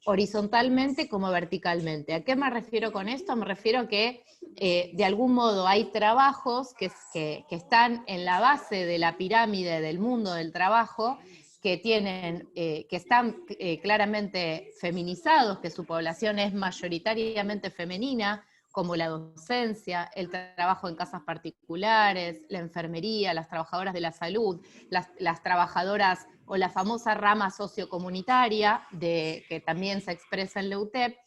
horizontalmente como verticalmente. ¿A qué me refiero con esto? Me refiero a que de algún modo hay trabajos que están en la base de la pirámide del mundo del trabajo, que están claramente feminizados, que su población es mayoritariamente femenina, como la docencia, el trabajo en casas particulares, la enfermería, las trabajadoras de la salud, las trabajadoras o la famosa rama sociocomunitaria que también se expresa en la UTEP,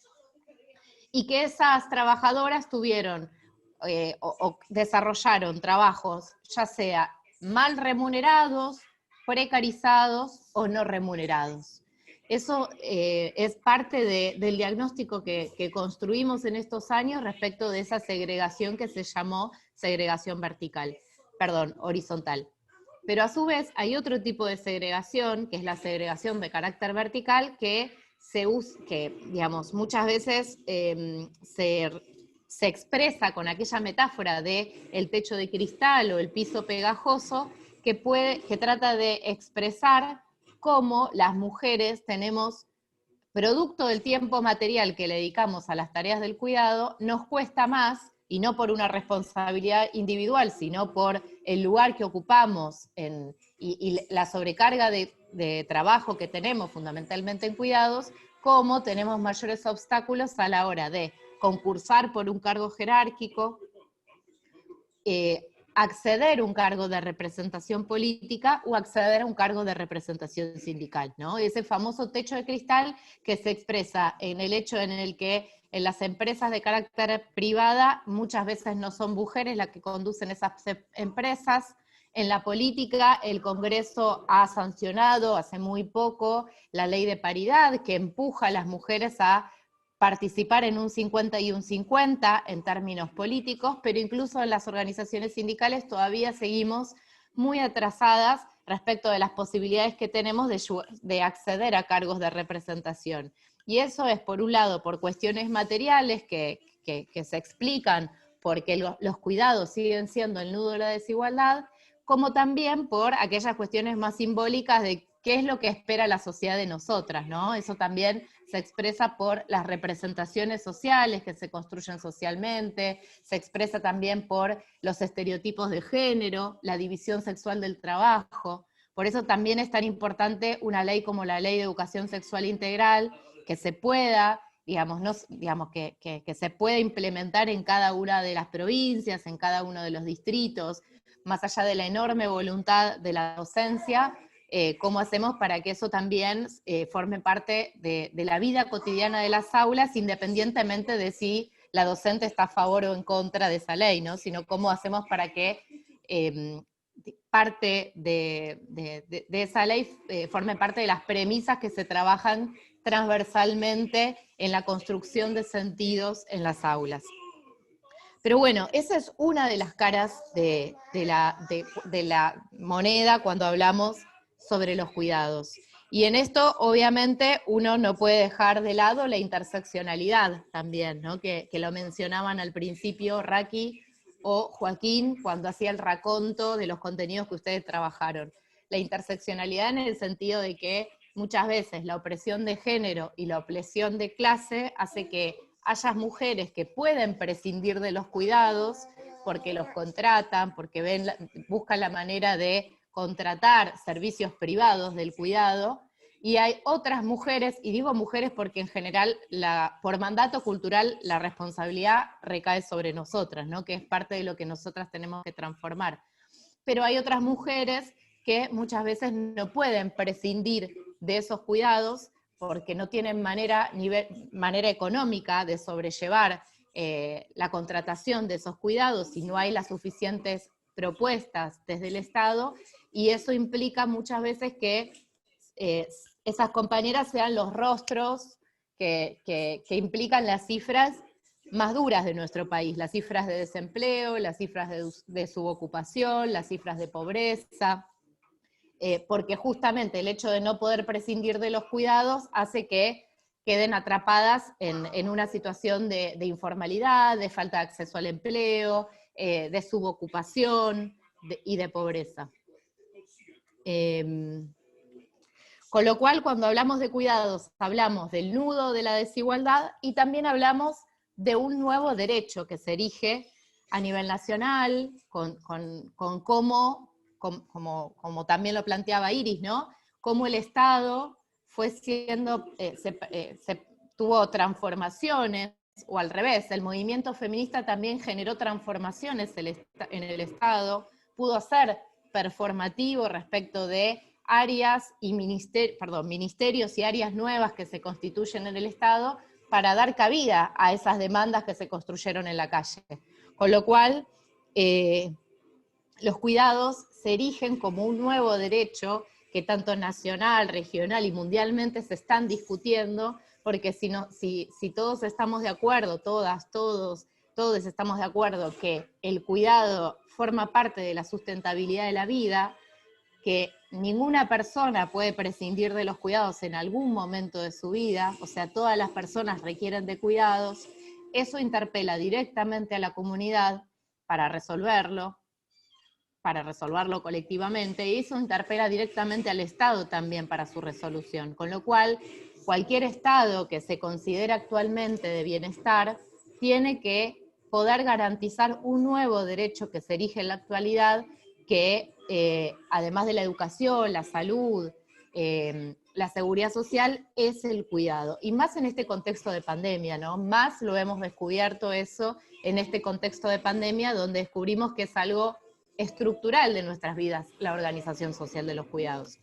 y que esas trabajadoras tuvieron o desarrollaron trabajos ya sea mal remunerados, precarizados o no remunerados. Eso es parte del diagnóstico que construimos en estos años respecto de esa segregación que se llamó segregación horizontal. Pero a su vez hay otro tipo de segregación, que es la segregación de carácter vertical, que digamos, muchas veces se expresa con aquella metáfora de el techo de cristal o el piso pegajoso, que trata de expresar cómo las mujeres tenemos, producto del tiempo material que le dedicamos a las tareas del cuidado, nos cuesta más, y no por una responsabilidad individual, sino por el lugar que ocupamos y la sobrecarga de trabajo que tenemos fundamentalmente en cuidados, cómo tenemos mayores obstáculos a la hora de concursar por un cargo jerárquico, acceder a un cargo de representación política o acceder a un cargo de representación sindical, ¿no? Ese famoso techo de cristal que se expresa en el hecho en el que en las empresas de carácter privada muchas veces no son mujeres las que conducen esas empresas. En la política, el Congreso ha sancionado hace muy poco la ley de paridad que empuja a las mujeres a participar en un 50 y un 50 en términos políticos, pero incluso en las organizaciones sindicales todavía seguimos muy atrasadas respecto de las posibilidades que tenemos de acceder a cargos de representación. Y eso es, por un lado, por cuestiones materiales que se explican porque los cuidados siguen siendo el nudo de la desigualdad, como también por aquellas cuestiones más simbólicas de qué es lo que espera la sociedad de nosotras, ¿no? Eso también se expresa por las representaciones sociales que se construyen socialmente, se expresa también por los estereotipos de género, la división sexual del trabajo. Por eso también es tan importante una ley como la Ley de Educación Sexual Integral, que se pueda, que se pueda implementar en cada una de las provincias, en cada uno de los distritos, más allá de la enorme voluntad de la docencia, cómo hacemos para que eso también forme parte de la vida cotidiana de las aulas, independientemente de si la docente está a favor o en contra de esa ley, ¿no? Sino cómo hacemos para que parte de esa ley forme parte de las premisas que se trabajan transversalmente en la construcción de sentidos en las aulas. Pero bueno, esa es una de las caras de la moneda cuando hablamos sobre los cuidados. Y en esto, obviamente, uno no puede dejar de lado la interseccionalidad también, ¿no? Que lo mencionaban al principio Raki o Joaquín cuando hacía el raconto de los contenidos que ustedes trabajaron. La interseccionalidad en el sentido de que muchas veces la opresión de género y la opresión de clase hace que haya mujeres que pueden prescindir de los cuidados porque los contratan, porque buscan la manera de contratar servicios privados del cuidado, y hay otras mujeres, y digo mujeres porque en general por mandato cultural la responsabilidad recae sobre nosotras, ¿no? Que es parte de lo que nosotras tenemos que transformar. Pero hay otras mujeres que muchas veces no pueden prescindir de esos cuidados porque no tienen manera económica de sobrellevar la contratación de esos cuidados y no hay las suficientes propuestas desde el Estado, y eso implica muchas veces que esas compañeras sean los rostros que implican las cifras más duras de nuestro país, las cifras de desempleo, las cifras de subocupación, las cifras de pobreza, porque justamente el hecho de no poder prescindir de los cuidados hace que queden atrapadas en una situación de informalidad, de falta de acceso al empleo, de subocupación y de pobreza. Con lo cual, cuando hablamos de cuidados, hablamos del nudo de la desigualdad y también hablamos de un nuevo derecho que se erige a nivel nacional, con cómo, como también lo planteaba Iris, ¿no? Cómo el Estado fue siendo, tuvo transformaciones, o al revés, el movimiento feminista también generó transformaciones en el Estado, pudo ser performativo respecto de áreas y ministerios y áreas nuevas que se constituyen en el Estado para dar cabida a esas demandas que se construyeron en la calle. Con lo cual, los cuidados se erigen como un nuevo derecho que tanto nacional, regional y mundialmente se están discutiendo, porque si todos estamos de acuerdo, todos estamos de acuerdo que el cuidado forma parte de la sustentabilidad de la vida, que ninguna persona puede prescindir de los cuidados en algún momento de su vida, o sea, todas las personas requieren de cuidados, eso interpela directamente a la comunidad para resolverlo colectivamente, y eso interpela directamente al Estado también para su resolución, con lo cual cualquier Estado que se considera actualmente de bienestar tiene que poder garantizar un nuevo derecho que se erige en la actualidad, que además de la educación, la salud, la seguridad social es el cuidado, y más en este contexto de pandemia, ¿no? Más lo hemos descubierto eso en este contexto de pandemia, donde descubrimos que es algo estructural de nuestras vidas, la organización social de los cuidados.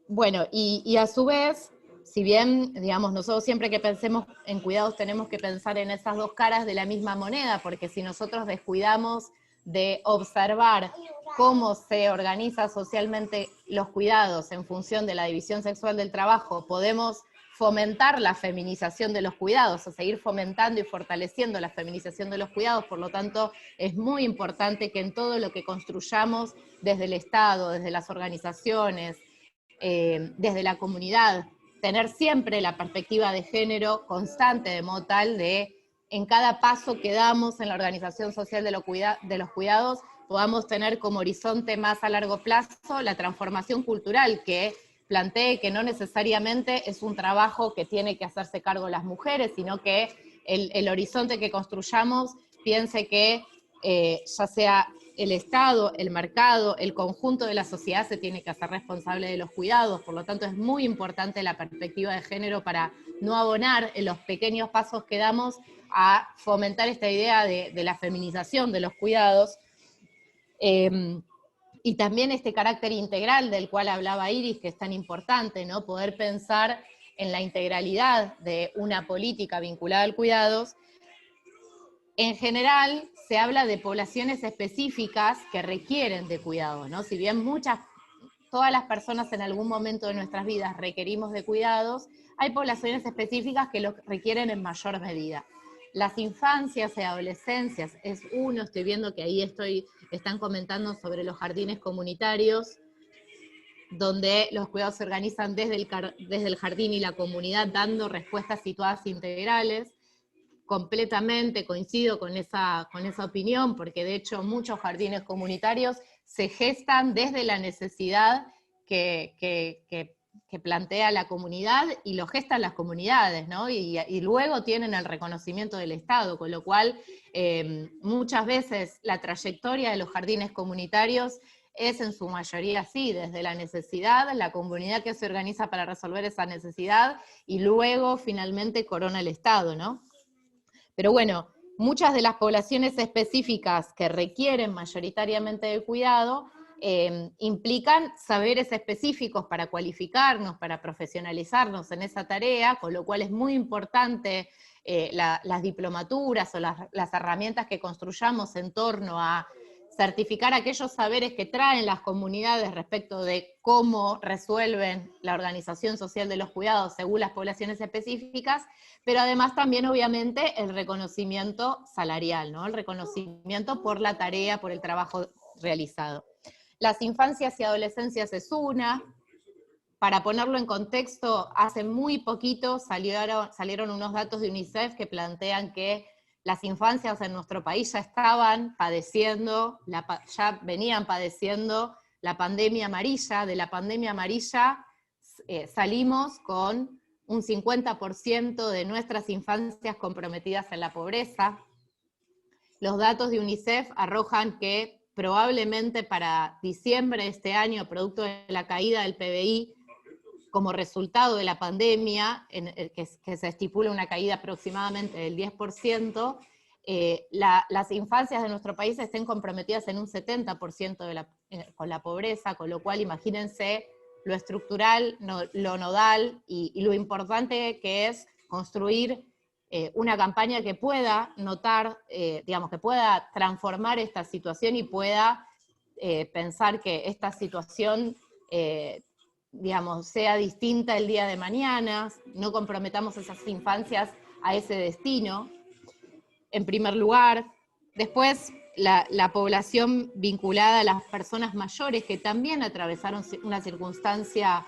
Bueno, y a su vez, si bien, digamos, nosotros siempre que pensemos en cuidados tenemos que pensar en esas dos caras de la misma moneda, porque si nosotros descuidamos de observar cómo se organiza socialmente los cuidados en función de la división sexual del trabajo, podemos fomentar la feminización de los cuidados, o seguir fomentando y fortaleciendo la feminización de los cuidados. Por lo tanto, es muy importante que en todo lo que construyamos desde el Estado, desde las organizaciones, desde la comunidad, tener siempre la perspectiva de género constante, de modo tal de en cada paso que damos en la organización social de los cuidados podamos tener como horizonte más a largo plazo la transformación cultural que plantee que no necesariamente es un trabajo que tiene que hacerse cargo las mujeres, sino que el horizonte que construyamos piense que ya sea el Estado, el mercado, el conjunto de la sociedad se tiene que hacer responsable de los cuidados. Por lo tanto, es muy importante la perspectiva de género para no abonar en los pequeños pasos que damos a fomentar esta idea de la feminización de los cuidados. Y también este carácter integral del cual hablaba Iris, que es tan importante, ¿no? Poder pensar en la integralidad de una política vinculada al cuidados. En general, se habla de poblaciones específicas que requieren de cuidado, ¿no? Si bien todas las personas en algún momento de nuestras vidas requerimos de cuidados, hay poblaciones específicas que los requieren en mayor medida. Las infancias y adolescencias es uno, estoy viendo que ahí están comentando sobre los jardines comunitarios, donde los cuidados se organizan desde el jardín y la comunidad, dando respuestas situadas integrales. Completamente coincido con esa opinión, porque de hecho muchos jardines comunitarios se gestan desde la necesidad que plantea la comunidad, y lo gestan las comunidades, ¿no? Y luego tienen el reconocimiento del Estado, con lo cual muchas veces la trayectoria de los jardines comunitarios es en su mayoría así, desde la necesidad, la comunidad que se organiza para resolver esa necesidad, y luego finalmente corona el Estado, ¿no? Pero bueno, muchas de las poblaciones específicas que requieren mayoritariamente del cuidado implican saberes específicos para cualificarnos, para profesionalizarnos en esa tarea, con lo cual es muy importante las diplomaturas o las herramientas que construyamos en torno a certificar aquellos saberes que traen las comunidades respecto de cómo resuelven la organización social de los cuidados según las poblaciones específicas, pero además también obviamente el reconocimiento salarial, ¿no? El reconocimiento por la tarea, por el trabajo realizado. Las infancias y adolescencias es una. Para ponerlo en contexto, hace muy poquito salieron unos datos de UNICEF que plantean que las infancias en nuestro país ya venían padeciendo la pandemia amarilla. De la pandemia amarilla salimos con un 50% de nuestras infancias comprometidas en la pobreza. Los datos de UNICEF arrojan que probablemente para diciembre de este año, producto de la caída del PBI, como resultado de la pandemia, que se estipula una caída aproximadamente del 10%, las infancias de nuestro país estén comprometidas en un 70% con la pobreza, con lo cual imagínense lo estructural, lo nodal y lo importante que es construir una campaña que pueda que pueda transformar esta situación y pueda pensar que esta situación sea distinta el día de mañana, no comprometamos esas infancias a ese destino, en primer lugar. Después, la población vinculada a las personas mayores, que también atravesaron una circunstancia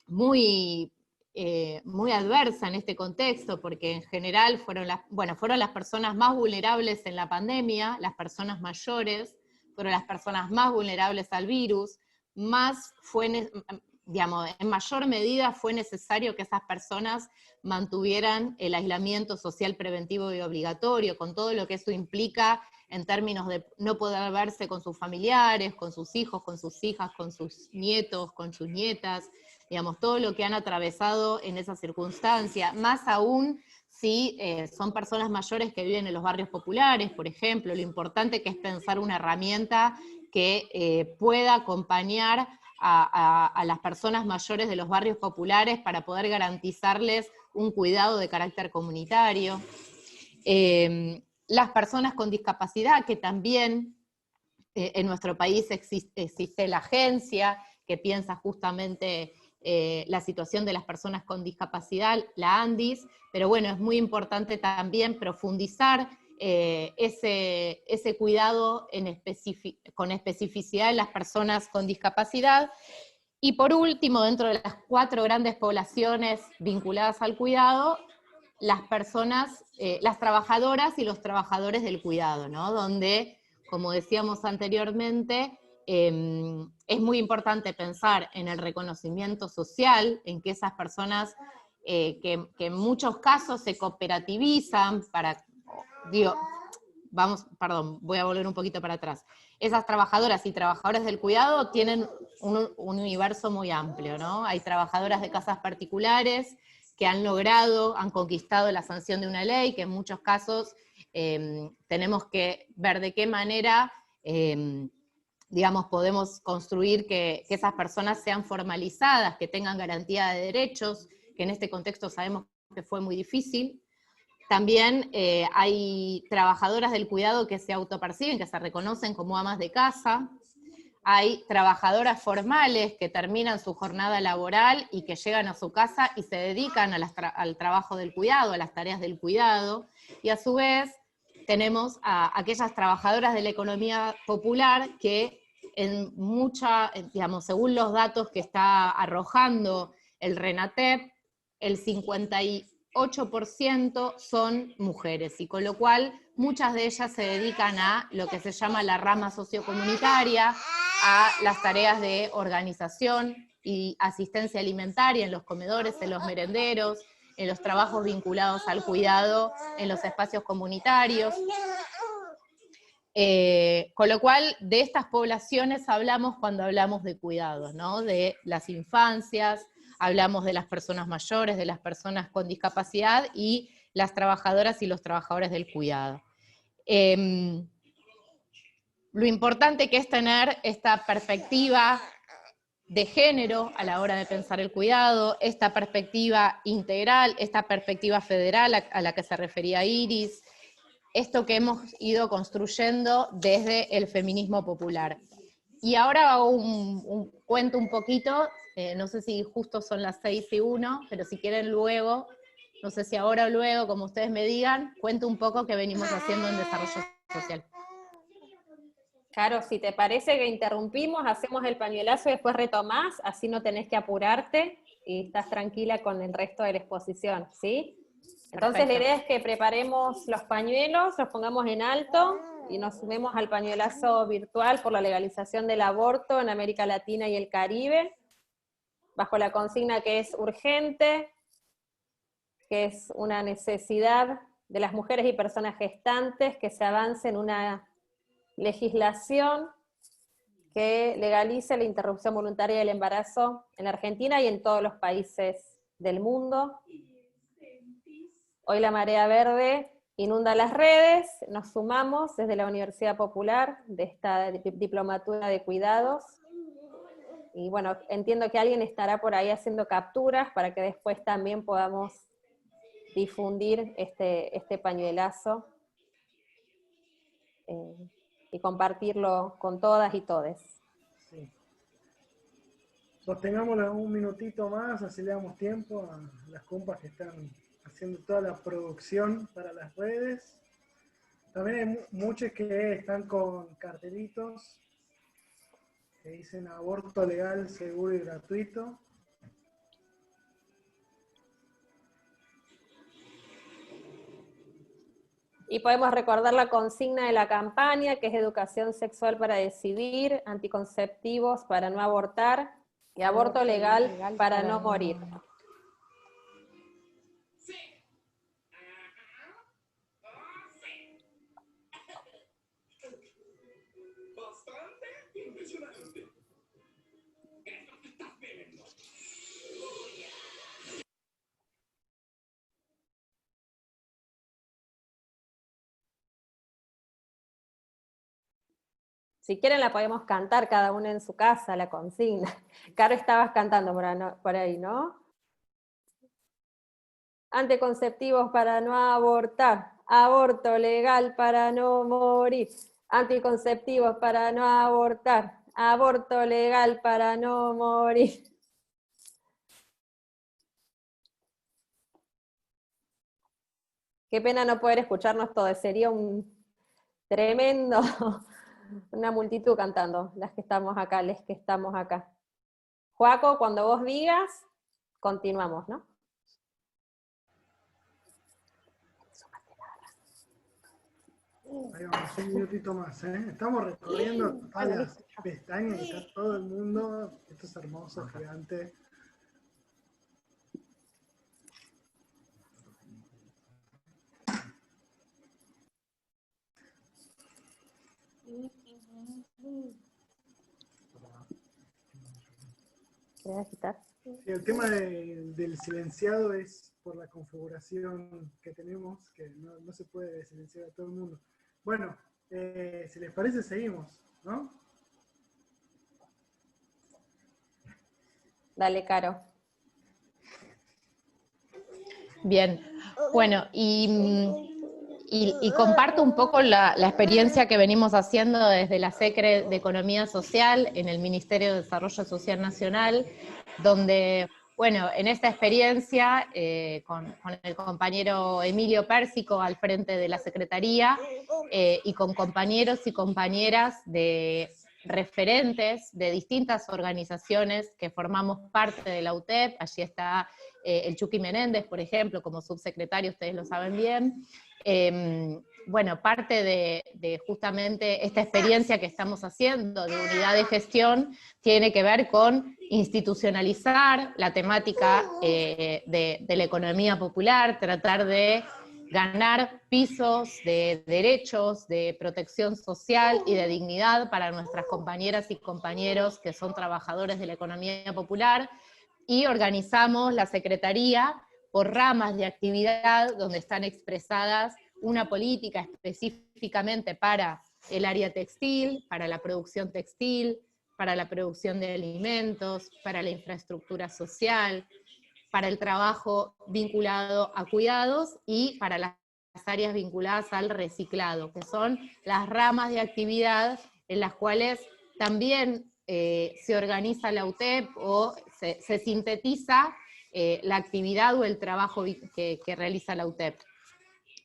muy adversa en este contexto, porque en general fueron las personas más vulnerables en la pandemia, las personas mayores, fueron las personas más vulnerables al virus, en mayor medida fue necesario que esas personas mantuvieran el aislamiento social preventivo y obligatorio, con todo lo que eso implica en términos de no poder verse con sus familiares, con sus hijos, con sus hijas, con sus nietos, con sus nietas, digamos, todo lo que han atravesado en esa circunstancia, más aún si son personas mayores que viven en los barrios populares, por ejemplo, lo importante que es pensar una herramienta que pueda acompañar a las personas mayores de los barrios populares para poder garantizarles un cuidado de carácter comunitario. Las personas con discapacidad, que también en nuestro país existe la agencia que piensa justamente la situación de las personas con discapacidad, la ANDIS, pero bueno, es muy importante también profundizar ese cuidado con especificidad en las personas con discapacidad. Y por último, dentro de las 4 grandes poblaciones vinculadas al cuidado, las personas, las trabajadoras y los trabajadores del cuidado, ¿no? Donde, como decíamos anteriormente, es muy importante pensar en el reconocimiento social, en que esas personas que en muchos casos se cooperativizan para, voy a volver un poquito para atrás. Esas trabajadoras y trabajadores del cuidado tienen un universo muy amplio, ¿no? Hay trabajadoras de casas particulares que han conquistado la sanción de una ley, que en muchos casos tenemos que ver de qué manera, digamos, podemos construir que esas personas sean formalizadas, que tengan garantía de derechos, que en este contexto sabemos que fue muy difícil. También hay trabajadoras del cuidado que se autoperciben, que se reconocen como amas de casa. Hay trabajadoras formales que terminan su jornada laboral y que llegan a su casa y se dedican al trabajo del cuidado, a las tareas del cuidado. Y a su vez tenemos a aquellas trabajadoras de la economía popular que digamos, según los datos que está arrojando el RENATEP, el 58% son mujeres, y con lo cual muchas de ellas se dedican a lo que se llama la rama sociocomunitaria, a las tareas de organización y asistencia alimentaria en los comedores, en los merenderos, en los trabajos vinculados al cuidado, en los espacios comunitarios. Con lo cual, de estas poblaciones hablamos cuando hablamos de cuidados, ¿no? De las infancias, hablamos de las personas mayores, de las personas con discapacidad y las trabajadoras y los trabajadores del cuidado. Lo importante que es tener esta perspectiva de género a la hora de pensar el cuidado, esta perspectiva integral, esta perspectiva federal a la que se refería Iris, esto que hemos ido construyendo desde el feminismo popular. Y ahora cuento un poquito, no sé si justo son las 6:01, pero si quieren luego, no sé si ahora o luego, como ustedes me digan, cuento un poco qué venimos haciendo en desarrollo social. Caro, si te parece que interrumpimos, hacemos el pañuelazo y después retomás, así no tenés que apurarte y estás tranquila con el resto de la exposición, ¿sí? Entonces la idea es que preparemos los pañuelos, los pongamos en alto y nos sumemos al pañuelazo virtual por la legalización del aborto en América Latina y el Caribe, bajo la consigna que es urgente, que es una necesidad de las mujeres y personas gestantes que se avance en una legislación que legalice la interrupción voluntaria del embarazo en Argentina y en todos los países del mundo. Hoy la marea verde inunda las redes, nos sumamos desde la Universidad Popular de esta diplomatura de cuidados, y bueno, entiendo que alguien estará por ahí haciendo capturas para que después también podamos difundir este pañuelazo y compartirlo con todas y todes. Sí. Sostengámoslo un minutito más, así le damos tiempo a las compas que están haciendo toda la producción para las redes. También hay muchos que están con cartelitos que dicen aborto legal, seguro y gratuito. Y podemos recordar la consigna de la campaña, que es educación sexual para decidir, anticonceptivos para no abortar y aborto legal para no morir. Si quieren la podemos cantar cada uno en su casa, la consigna. Caro, estabas cantando por ahí, ¿no? Anticonceptivos para no abortar, aborto legal para no morir. Anticonceptivos para no abortar, aborto legal para no morir. Qué pena no poder escucharnos todos, sería un tremendo, una multitud cantando, las que estamos acá, les que estamos acá. Joaco, cuando vos digas, continuamos, ¿no? Ahí vamos, un minutito más, ¿eh? Estamos recorriendo todas las pestañas y está todo el mundo. Esto es hermoso, gigante. ¿Querés quitar? Sí, el tema del silenciado es por la configuración que tenemos, que no se puede silenciar a todo el mundo. Bueno, si les parece, seguimos, ¿no? Dale, Caro. Bien, bueno, y comparto un poco la experiencia que venimos haciendo desde la SECRE de Economía Social en el Ministerio de Desarrollo Social Nacional, donde, bueno, en esta experiencia, con el compañero Emilio Pérsico al frente de la Secretaría, y con compañeros y compañeras de referentes de distintas organizaciones que formamos parte de la UTEP, allí está el Chucky Menéndez, por ejemplo, como subsecretario, ustedes lo saben bien. Bueno, parte de justamente esta experiencia que estamos haciendo de unidad de gestión tiene que ver con institucionalizar la temática de la economía popular, tratar de ganar pisos de derechos, de protección social y de dignidad para nuestras compañeras y compañeros que son trabajadores de la economía popular, y organizamos la Secretaría por ramas de actividad donde están expresadas una política específicamente para el área textil, para la producción textil, para la producción de alimentos, para la infraestructura social, para el trabajo vinculado a cuidados y para las áreas vinculadas al reciclado, que son las ramas de actividad en las cuales también se organiza la UTEP o se sintetiza la actividad o el trabajo que realiza la UTEP.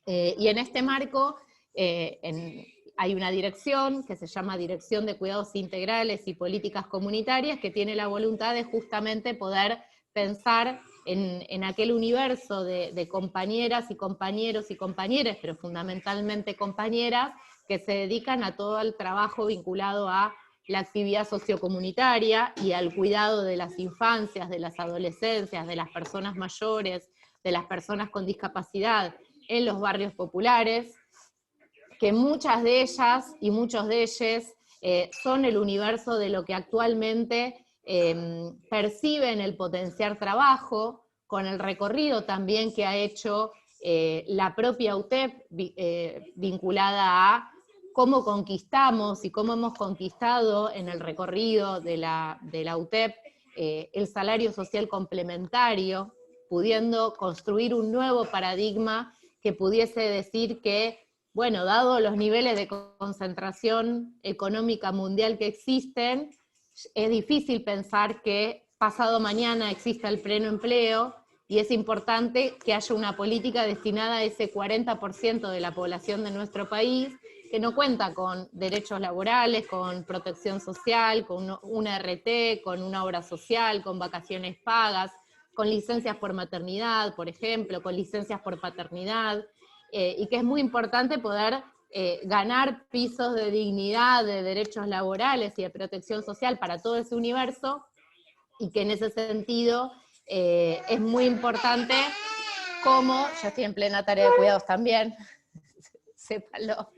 Y en este marco hay una dirección que se llama Dirección de Cuidados Integrales y Políticas Comunitarias, que tiene la voluntad de justamente poder pensar en aquel universo de compañeras y compañeros y compañeras, pero fundamentalmente compañeras, que se dedican a todo el trabajo vinculado a la actividad sociocomunitaria y al cuidado de las infancias, de las adolescencias, de las personas mayores, de las personas con discapacidad en los barrios populares, que muchas de ellas y muchos de ellos son el universo de lo que actualmente perciben el potenciar trabajo, con el recorrido también que ha hecho la propia UTEP vinculada a cómo conquistamos y cómo hemos conquistado en el recorrido de la UTEP el salario social complementario, pudiendo construir un nuevo paradigma que pudiese decir que, bueno, dado los niveles de concentración económica mundial que existen, es difícil pensar que pasado mañana exista el pleno empleo, y es importante que haya una política destinada a ese 40% de la población de nuestro país, que no cuenta con derechos laborales, con protección social, con una RT, con una obra social, con vacaciones pagas, con licencias por maternidad, por ejemplo, con licencias por paternidad, y que es muy importante poder ganar pisos de dignidad, de derechos laborales y de protección social para todo ese universo, y que en ese sentido es muy importante cómo, yo estoy en plena tarea de cuidados también, sépalo,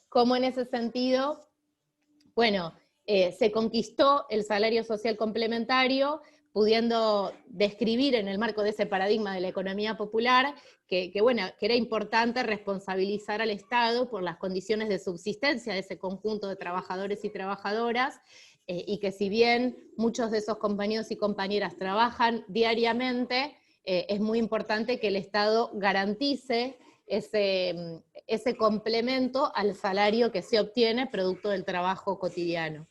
cómo en ese sentido, bueno, se conquistó el salario social complementario pudiendo describir en el marco de ese paradigma de la economía popular, que era importante responsabilizar al Estado por las condiciones de subsistencia de ese conjunto de trabajadores y trabajadoras, y que si bien muchos de esos compañeros y compañeras trabajan diariamente, es muy importante que el Estado garantice ese complemento al salario que se obtiene producto del trabajo cotidiano.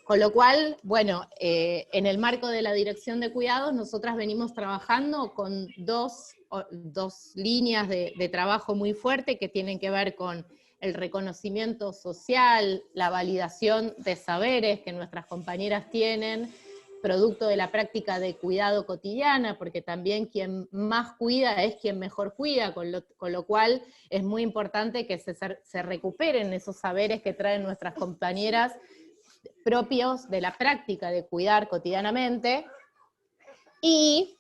Con lo cual, bueno, en el marco de la Dirección de Cuidados, nosotras venimos trabajando con dos líneas de trabajo muy fuerte que tienen que ver con el reconocimiento social, la validación de saberes que nuestras compañeras tienen, producto de la práctica de cuidado cotidiana, porque también quien más cuida es quien mejor cuida, con lo cual es muy importante que se recuperen esos saberes que traen nuestras compañeras propios de la práctica de cuidar cotidianamente, y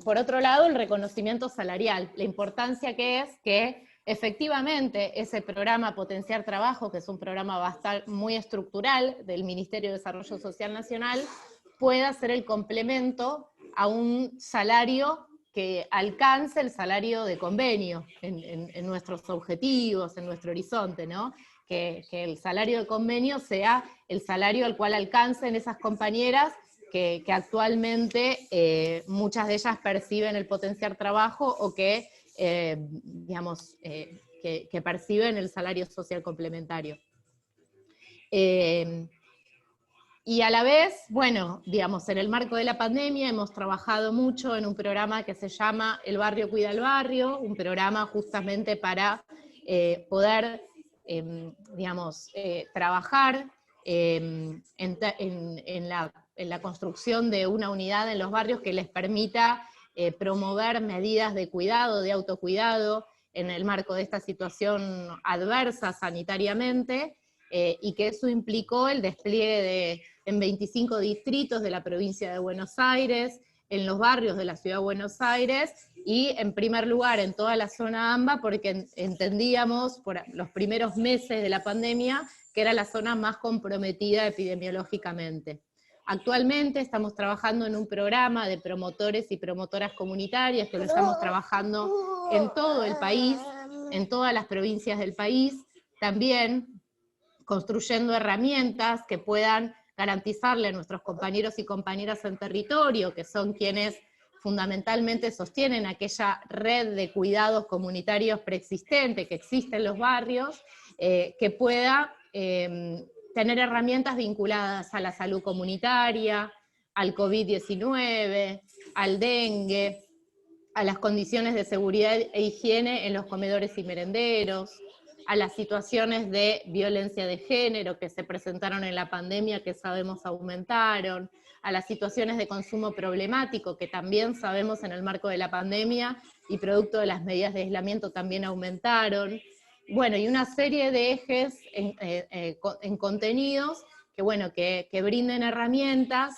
por otro lado el reconocimiento salarial, la importancia que es que efectivamente ese programa Potenciar Trabajo, que es un programa muy estructural del Ministerio de Desarrollo Social Nacional, pueda ser el complemento a un salario que alcance el salario de convenio en nuestros objetivos, en nuestro horizonte, ¿no? Que el salario de convenio sea el salario al cual alcancen esas compañeras que actualmente muchas de ellas perciben el potenciar trabajo o que, que perciben el salario social complementario. Y a la vez, bueno, digamos, en el marco de la pandemia hemos trabajado mucho en un programa que se llama El Barrio Cuida al Barrio, un programa justamente para poder, trabajar en la construcción de una unidad en los barrios que les permita promover medidas de cuidado, de autocuidado, en el marco de esta situación adversa sanitariamente, y que eso implicó el despliegue en 25 distritos de la provincia de Buenos Aires, en los barrios de la ciudad de Buenos Aires, y en primer lugar en toda la zona AMBA, porque entendíamos por los primeros meses de la pandemia que era la zona más comprometida epidemiológicamente. Actualmente estamos trabajando en un programa de promotores y promotoras comunitarias que lo estamos trabajando en todo el país, en todas las provincias del país, también construyendo herramientas que puedan garantizarle a nuestros compañeros y compañeras en territorio, que son quienes fundamentalmente sostienen aquella red de cuidados comunitarios preexistente que existe en los barrios, que pueda tener herramientas vinculadas a la salud comunitaria, al COVID-19, al dengue, a las condiciones de seguridad e higiene en los comedores y merenderos, a las situaciones de violencia de género que se presentaron en la pandemia, que sabemos aumentaron, a las situaciones de consumo problemático, que también sabemos en el marco de la pandemia y producto de las medidas de aislamiento también aumentaron. Bueno, y una serie de ejes en contenidos que brinden herramientas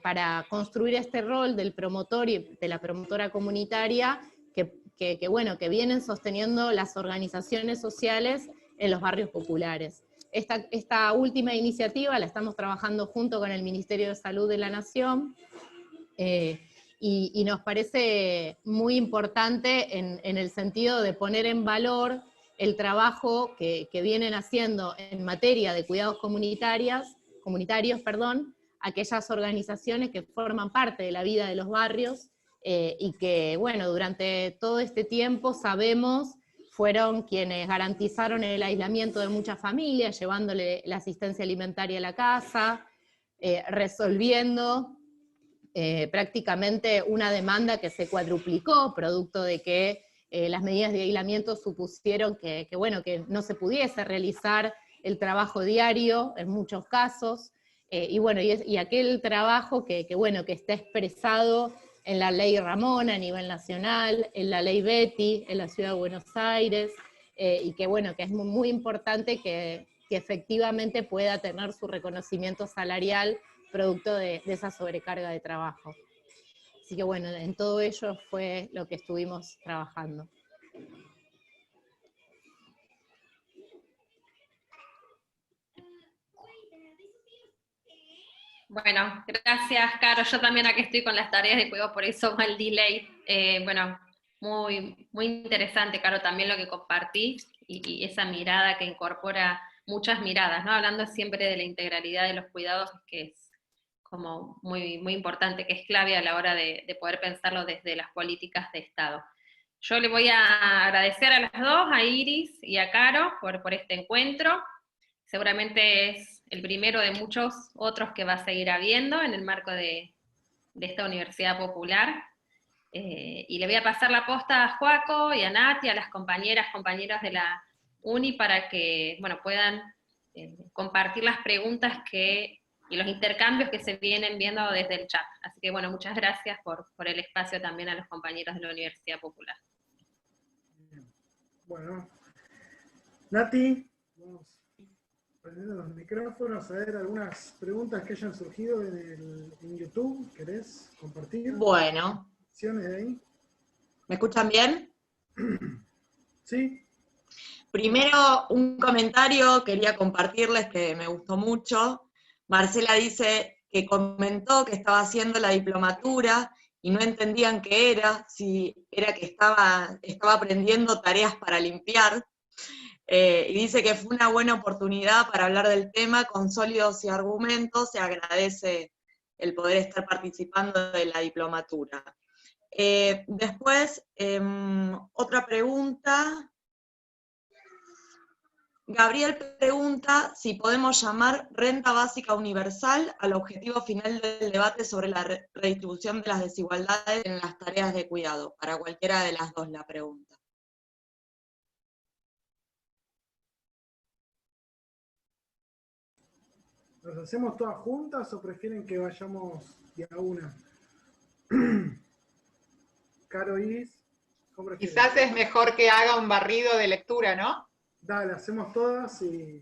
para construir este rol del promotor y de la promotora comunitaria que vienen sosteniendo las organizaciones sociales en los barrios populares. Esta última iniciativa la estamos trabajando junto con el Ministerio de Salud de la Nación, y nos parece muy importante en el sentido de poner en valor el trabajo que vienen haciendo en materia de cuidados comunitarios, aquellas organizaciones que forman parte de la vida de los barrios, y que, durante todo este tiempo sabemos fueron quienes garantizaron el aislamiento de muchas familias, llevándole la asistencia alimentaria a la casa, resolviendo prácticamente una demanda que se cuadruplicó, producto de que las medidas de aislamiento supusieron que no se pudiese realizar el trabajo diario en muchos casos, y aquel trabajo que está expresado en la ley Ramón a nivel nacional, en la ley Betty en la Ciudad de Buenos Aires, y que es muy importante que efectivamente pueda tener su reconocimiento salarial producto de esa sobrecarga de trabajo. Así que en todo ello fue lo que estuvimos trabajando. Bueno, gracias, Caro. Yo también aquí estoy con las tareas de cuidado, por eso va el delay. Bueno, muy interesante, Caro, también lo que compartí y esa mirada que incorpora muchas miradas, ¿no? Hablando siempre de la integralidad de los cuidados, que es como muy importante, que es clave a la hora de poder pensarlo desde las políticas de Estado. Yo le voy a agradecer a las dos, a Iris y a Caro, por este encuentro. Seguramente es el primero de muchos otros que va a seguir habiendo en el marco de esta Universidad Popular. Y le voy a pasar la posta a Joaco y a Nati, a las compañeros de la UNI, para que puedan compartir las preguntas y los intercambios que se vienen viendo desde el chat. Así que muchas gracias por el espacio también a los compañeros de la Universidad Popular. Bueno, Nati, vamos prendiendo los micrófonos, a ver algunas preguntas que hayan surgido en YouTube. ¿Querés compartir? Bueno. De ahí. ¿Me escuchan bien? Sí. Primero, un comentario quería compartirles que me gustó mucho. Marcela dice que comentó que estaba haciendo la diplomatura y no entendían qué era, si era que estaba aprendiendo tareas para limpiar. Y dice que fue una buena oportunidad para hablar del tema con sólidos y argumentos. Se agradece el poder estar participando de la diplomatura. Después, otra pregunta. Gabriel pregunta si podemos llamar renta básica universal al objetivo final del debate sobre la redistribución de las desigualdades en las tareas de cuidado. Para cualquiera de las dos la pregunta. ¿Las hacemos todas juntas o prefieren que vayamos de a una? Caro, Iris, ¿cómo prefieres? Quizás es mejor que haga un barrido de lectura, ¿no? Dale, hacemos todas y...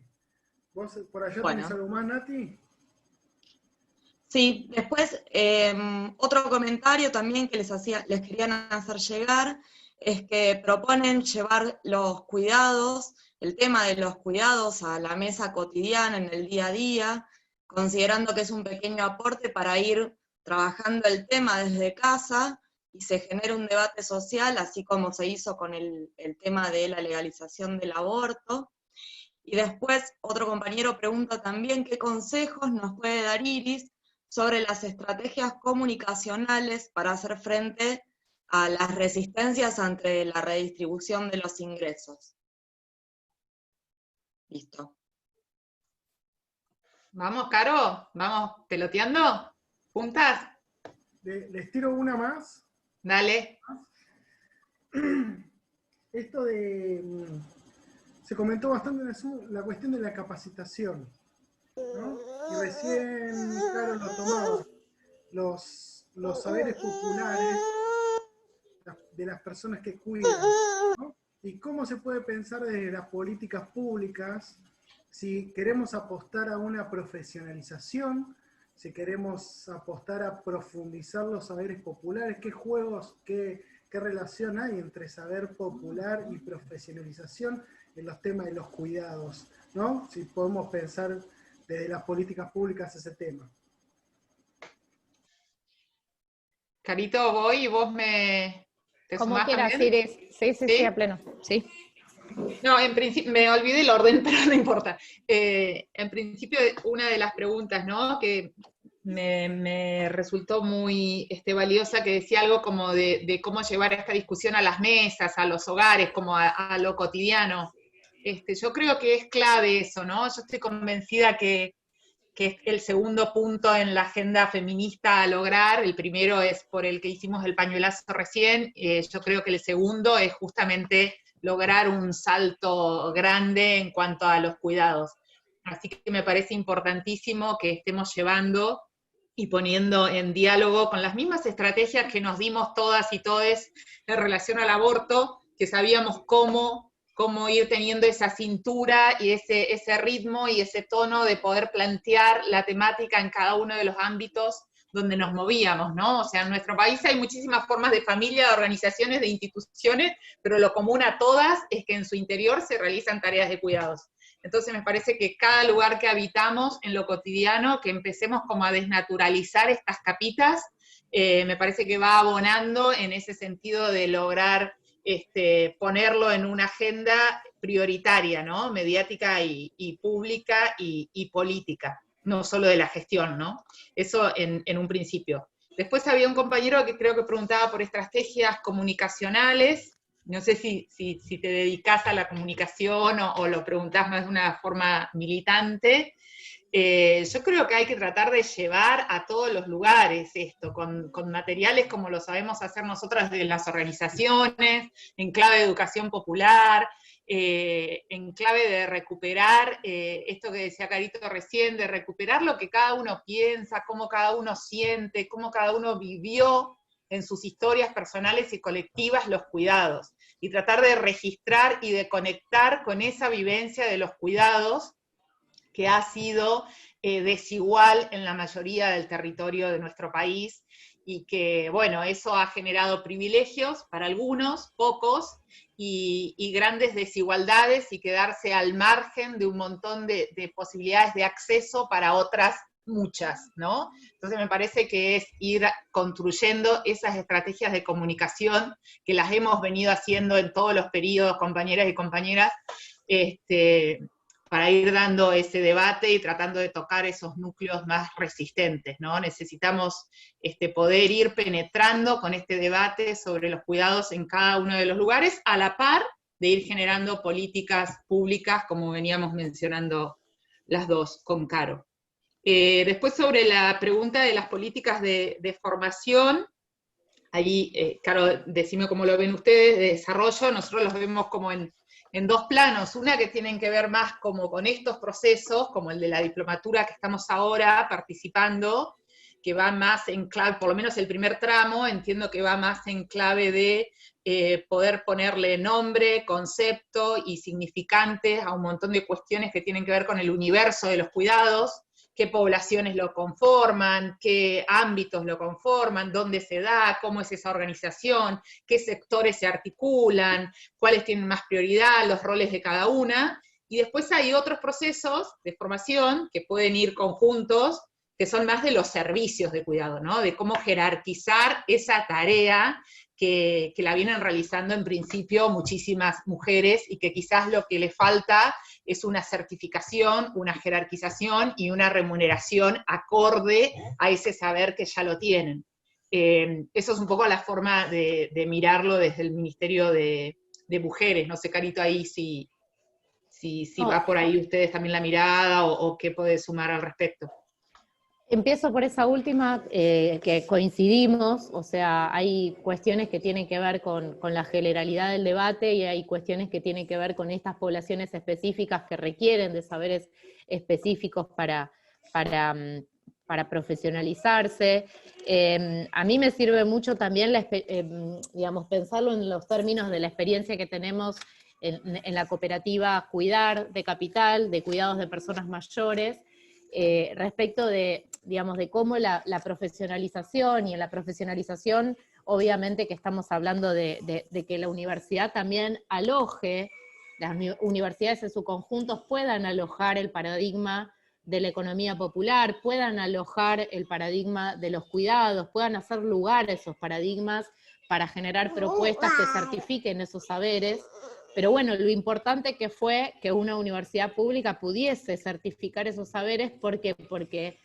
¿Vos por allá tenés algo más, Nati? Sí, después otro comentario también que les querían hacer llegar es que proponen llevar los cuidados, el tema de los cuidados a la mesa cotidiana, en el día a día, considerando que es un pequeño aporte para ir trabajando el tema desde casa y se genera un debate social, así como se hizo con el tema de la legalización del aborto. Y después otro compañero pregunta también qué consejos nos puede dar Iris sobre las estrategias comunicacionales para hacer frente a las resistencias ante la redistribución de los ingresos. Listo. ¿Vamos, Caro? ¿Vamos peloteando? ¿Juntas? Les tiro una más. Dale. Esto se comentó bastante en el Zoom, la cuestión de la capacitación, ¿no? Y recién, claro, lo tomaba. Los saberes populares de las personas que cuidan, ¿no? Y cómo se puede pensar desde las políticas públicas si queremos apostar a una profesionalización, si queremos apostar a profundizar los saberes populares, qué juegos, qué relación hay entre saber popular y profesionalización en los temas de los cuidados, ¿no? Si podemos pensar desde las políticas públicas ese tema. Carito, voy y vos me... ¿Te como sumás quieras, también? Iris. Sí, a pleno. Sí. No, en principio, me olvidé el orden, pero no importa. En principio, una de las preguntas, ¿no?, que me resultó muy valiosa, que decía algo como de cómo llevar esta discusión a las mesas, a los hogares, como a lo cotidiano. Yo creo que es clave eso, ¿no? Yo estoy convencida que es el segundo punto en la agenda feminista a lograr. El primero es por el que hicimos el pañuelazo recién. Yo creo que el segundo es justamente lograr un salto grande en cuanto a los cuidados. Así que me parece importantísimo que estemos llevando y poniendo en diálogo con las mismas estrategias que nos dimos todas y todes en relación al aborto, que sabíamos cómo ir teniendo esa cintura y ese ritmo y ese tono de poder plantear la temática en cada uno de los ámbitos donde nos movíamos, ¿no? O sea, en nuestro país hay muchísimas formas de familia, de organizaciones, de instituciones, pero lo común a todas es que en su interior se realizan tareas de cuidados. Entonces me parece que cada lugar que habitamos en lo cotidiano, que empecemos como a desnaturalizar estas capitas, me parece que va abonando en ese sentido de lograr ponerlo en una agenda prioritaria, ¿no? Mediática y pública y política, no solo de la gestión, ¿no? Eso en un principio. Después había un compañero que creo que preguntaba por estrategias comunicacionales. No sé si te dedicás a la comunicación o lo preguntás más de una forma militante. Yo creo que hay que tratar de llevar a todos los lugares esto, con materiales como lo sabemos hacer nosotras de las organizaciones, en clave de educación popular, en clave de recuperar esto que decía Carito recién, de recuperar lo que cada uno piensa, cómo cada uno siente, cómo cada uno vivió en sus historias personales y colectivas los cuidados, y tratar de registrar y de conectar con esa vivencia de los cuidados que ha sido desigual en la mayoría del territorio de nuestro país, y que, bueno, eso ha generado privilegios para algunos, pocos, y grandes desigualdades, y quedarse al margen de un montón de posibilidades de acceso para otras muchas, ¿no? Entonces me parece que es ir construyendo esas estrategias de comunicación que las hemos venido haciendo en todos los periodos, compañeras y compañeras, para ir dando ese debate y tratando de tocar esos núcleos más resistentes, ¿no? Necesitamos poder ir penetrando con este debate sobre los cuidados en cada uno de los lugares, a la par de ir generando políticas públicas, como veníamos mencionando las dos con Caro. Después, sobre la pregunta de las políticas de formación, ahí, Caro, decime cómo lo ven ustedes, de desarrollo. Nosotros los vemos como en dos planos, una que tienen que ver más como con estos procesos, como el de la diplomatura que estamos ahora participando, que va más en clave, por lo menos el primer tramo, entiendo que va más en clave de poder ponerle nombre, concepto y significantes a un montón de cuestiones que tienen que ver con el universo de los cuidados, qué poblaciones lo conforman, qué ámbitos lo conforman, dónde se da, cómo es esa organización, qué sectores se articulan, cuáles tienen más prioridad, los roles de cada una. Y después hay otros procesos de formación que pueden ir conjuntos, que son más de los servicios de cuidado, ¿no? De cómo jerarquizar esa tarea que la vienen realizando en principio muchísimas mujeres, y que quizás lo que le falta es una certificación, una jerarquización y una remuneración acorde a ese saber que ya lo tienen. Eso es un poco la forma de mirarlo desde el Ministerio de Mujeres. No sé, Carito, ahí si va por ahí ustedes también la mirada, o qué puede sumar al respecto. Empiezo por esa última, que coincidimos, o sea, hay cuestiones que tienen que ver con la generalidad del debate, y hay cuestiones que tienen que ver con estas poblaciones específicas que requieren de saberes específicos para profesionalizarse. A mí me sirve mucho también, digamos, pensarlo en los términos de la experiencia que tenemos en la cooperativa Cuidar de Capital, de cuidados de personas mayores, respecto de, digamos, de cómo la profesionalización, y en la profesionalización obviamente que estamos hablando de que la universidad también aloje, las universidades en su conjunto puedan alojar el paradigma de la economía popular, puedan alojar el paradigma de los cuidados, puedan hacer lugar a esos paradigmas para generar propuestas que certifiquen esos saberes. Pero bueno, lo importante que fue que una universidad pública pudiese certificar esos saberes, porque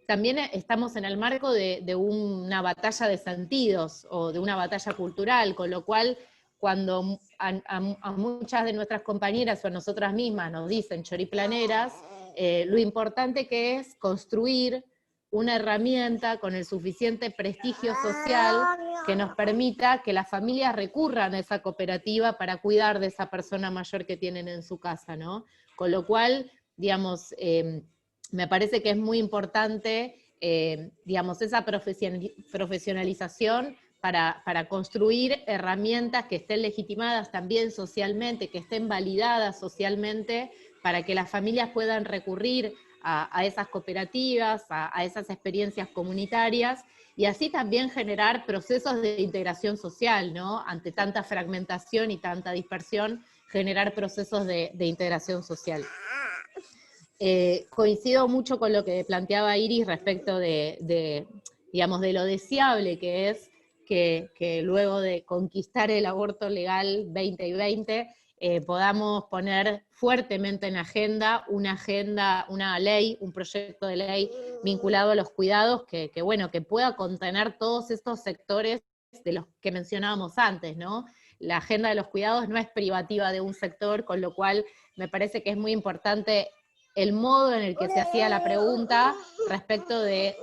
también estamos en el marco de una batalla de sentidos, o de una batalla cultural, con lo cual cuando a muchas de nuestras compañeras o a nosotras mismas nos dicen choriplaneras, lo importante que es construir una herramienta con el suficiente prestigio social que nos permita que las familias recurran a esa cooperativa para cuidar de esa persona mayor que tienen en su casa, ¿no? Con lo cual, digamos, me parece que es muy importante, digamos, esa profesionalización para construir herramientas que estén legitimadas también socialmente, que estén validadas socialmente, para que las familias puedan recurrir a esas cooperativas, a esas experiencias comunitarias, y así también generar procesos de integración social, ¿no? Ante tanta fragmentación y tanta dispersión generar procesos de integración social. Coincido mucho con lo que planteaba Iris respecto digamos, de lo deseable que es que luego de conquistar el aborto legal 2020, podamos poner fuertemente en agenda, una ley, un proyecto de ley vinculado a los cuidados que pueda contener todos estos sectores de los que mencionábamos antes, ¿no? La agenda de los cuidados no es privativa de un sector, con lo cual me parece que es muy importante el modo en el que se hacía la pregunta respecto de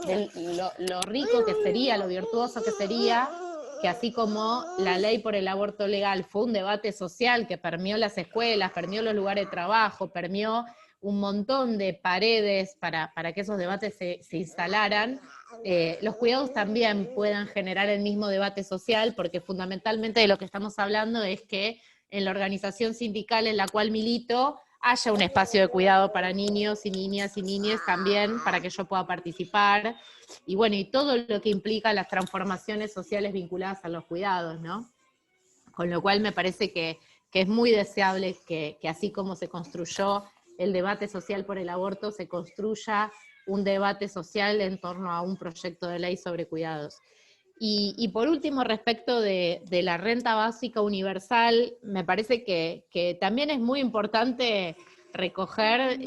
lo rico que sería, lo virtuoso que sería, que así como la ley por el aborto legal fue un debate social que permeó las escuelas, permeó los lugares de trabajo, permeó un montón de paredes para que esos debates se instalaran, los cuidados también puedan generar el mismo debate social, porque fundamentalmente de lo que estamos hablando es que en la organización sindical en la cual milito haya un espacio de cuidado para niños y niñas y niñas también, para que yo pueda participar, y bueno, y todo lo que implica las transformaciones sociales vinculadas a los cuidados, ¿no? Con lo cual me parece que es muy deseable que así como se construyó el debate social por el aborto, se construya un debate social en torno a un proyecto de ley sobre cuidados. Y por último, respecto de la renta básica universal, me parece que también es muy importante recoger,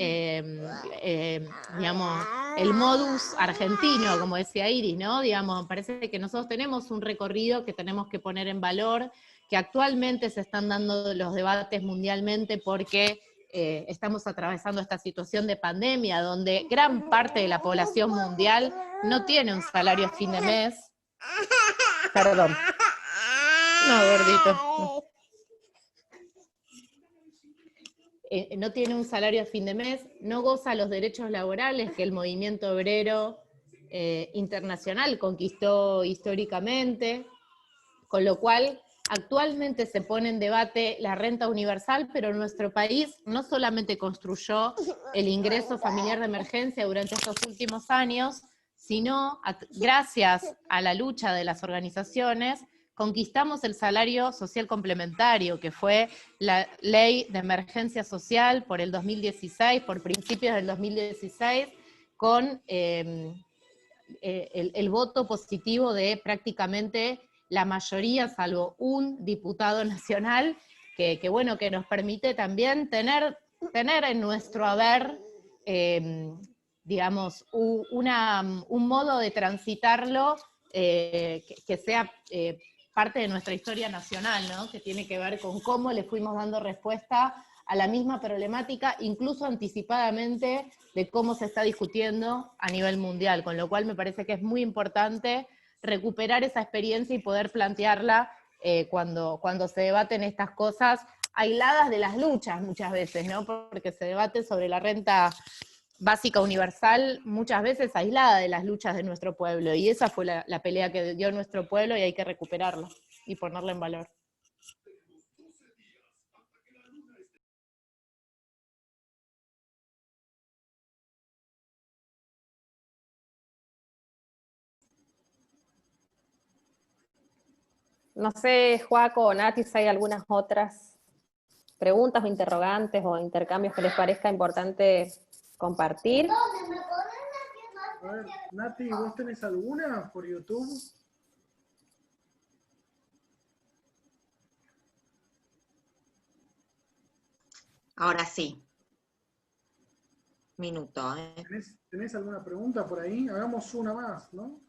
digamos, el modus argentino, como decía Iris, ¿no? Digamos, me parece que nosotros tenemos un recorrido que tenemos que poner en valor, que actualmente se están dando los debates mundialmente porque estamos atravesando esta situación de pandemia, donde gran parte de la población mundial no tiene un salario a fin de mes. Perdón. No, gordito. No. No tiene un salario a fin de mes, no goza los derechos laborales que el movimiento obrero internacional conquistó históricamente, con lo cual actualmente se pone en debate la renta universal, pero nuestro país no solamente construyó el ingreso familiar de emergencia durante estos últimos años, sino gracias a la lucha de las organizaciones, conquistamos el salario social complementario, que fue la ley de emergencia social por el 2016, por principios del 2016, con el voto positivo de prácticamente la mayoría, salvo un diputado nacional, que nos permite también tener en nuestro haber, digamos, un modo de transitarlo que sea parte de nuestra historia nacional, ¿no? Que tiene que ver con cómo le fuimos dando respuesta a la misma problemática, incluso anticipadamente de cómo se está discutiendo a nivel mundial, con lo cual me parece que es muy importante recuperar esa experiencia y poder plantearla cuando se debaten estas cosas, aisladas de las luchas muchas veces, ¿no? Porque se debate sobre la renta básica universal muchas veces aislada de las luchas de nuestro pueblo, y esa fue la pelea que dio nuestro pueblo y hay que recuperarla y ponerla en valor. No sé, Joaco o Nati, si hay algunas otras preguntas o interrogantes o intercambios que les parezca importante compartir. A ver, Nati, ¿vos tenés alguna por YouTube? Ahora sí. Minuto, ¿Tenés alguna pregunta por ahí? Hagamos una más, ¿no?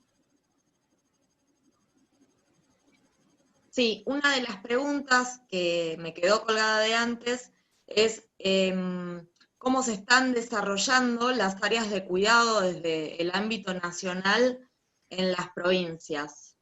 Sí, una de las preguntas que me quedó colgada de antes es cómo se están desarrollando las áreas de cuidado desde el ámbito nacional en las provincias.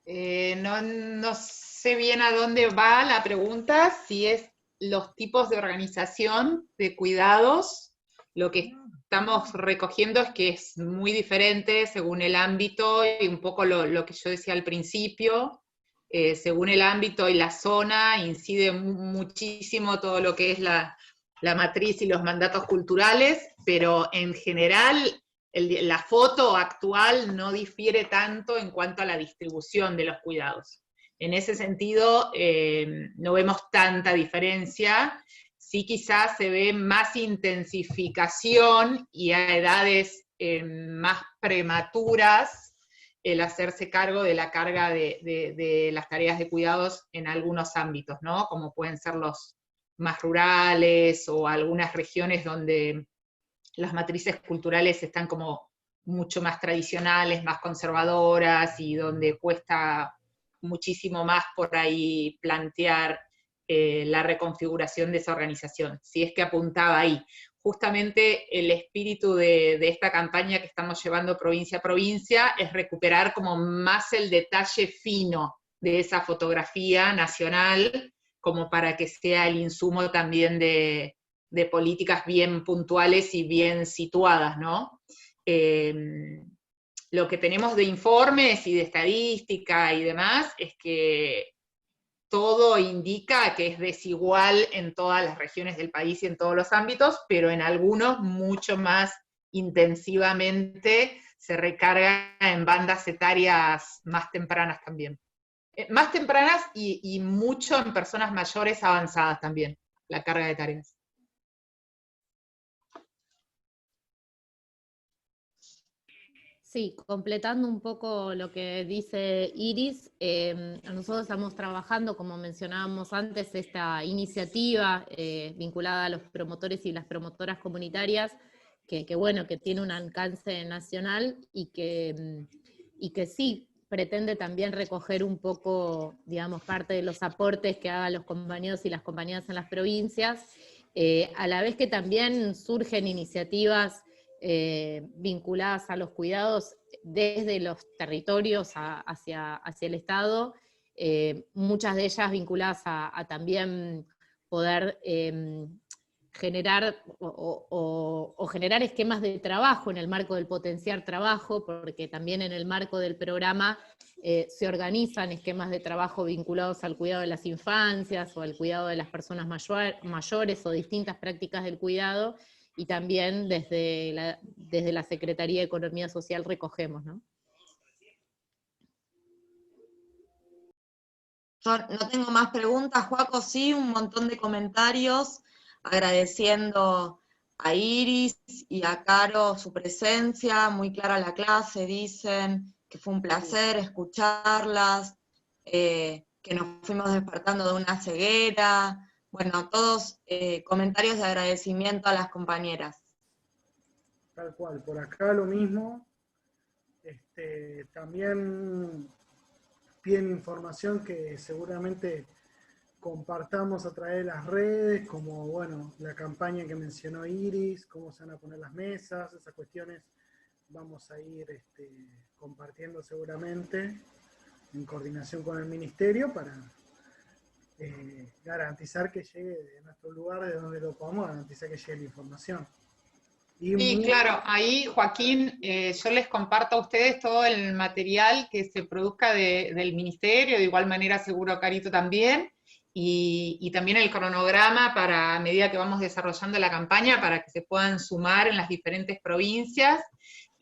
No sé bien a dónde va la pregunta, si es los tipos de organización de cuidados. Lo que estamos recogiendo es que es muy diferente según el ámbito y un poco lo que yo decía al principio. Según el ámbito y la zona, incide muchísimo todo lo que es la matriz y los mandatos culturales, pero en general la foto actual no difiere tanto en cuanto a la distribución de los cuidados. En ese sentido, no vemos tanta diferencia. Sí, quizás se ve más intensificación y a edades más prematuras el hacerse cargo de la carga de las tareas de cuidados en algunos ámbitos, ¿no? Como pueden ser los más rurales o algunas regiones donde las matrices culturales están como mucho más tradicionales, más conservadoras, y donde cuesta muchísimo más por ahí plantear la reconfiguración de esa organización, si es que apuntaba ahí. Justamente el espíritu de esta campaña que estamos llevando provincia a provincia es recuperar como más el detalle fino de esa fotografía nacional, como para que sea el insumo también de políticas bien puntuales y bien situadas, ¿no? Lo que tenemos de informes y de estadística y demás es que todo indica que es desigual en todas las regiones del país y en todos los ámbitos, pero en algunos mucho más intensivamente se recarga en bandas etarias más tempranas también. Más tempranas y mucho en personas mayores avanzadas también, la carga de tareas. Sí, completando un poco lo que dice Iris, nosotros estamos trabajando, como mencionábamos antes, esta iniciativa vinculada a los promotores y las promotoras comunitarias, que bueno, que tiene un alcance nacional y que sí pretende también recoger un poco, digamos, parte de los aportes que hagan los compañeros y las compañeras en las provincias, a la vez que también surgen iniciativas vinculadas a los cuidados desde los territorios hacia el Estado, muchas de ellas vinculadas a también poder generar o generar esquemas de trabajo en el marco del potenciar trabajo, porque también en el marco del programa se organizan esquemas de trabajo vinculados al cuidado de las infancias o al cuidado de las personas mayores o distintas prácticas del cuidado, y también desde la Secretaría de Economía Social recogemos, ¿no? Yo no tengo más preguntas, Joaco, sí, un montón de comentarios, agradeciendo a Iris y a Caro su presencia, muy clara la clase, dicen, que fue un placer escucharlas, que nos fuimos despertando de una ceguera, bueno, todos comentarios de agradecimiento a las compañeras. Tal cual, por acá lo mismo. También tiene información que seguramente compartamos a través de las redes, como bueno, la campaña que mencionó Iris, cómo se van a poner las mesas, esas cuestiones vamos a ir compartiendo seguramente en coordinación con el ministerio para garantizar que llegue de nuestro lugar, de donde lo podamos, garantizar que llegue la información. Sí, claro, ahí Joaquín, yo les comparto a ustedes todo el material que se produzca del ministerio, de igual manera seguro Carito también, y también el cronograma para, a medida que vamos desarrollando la campaña, para que se puedan sumar en las diferentes provincias.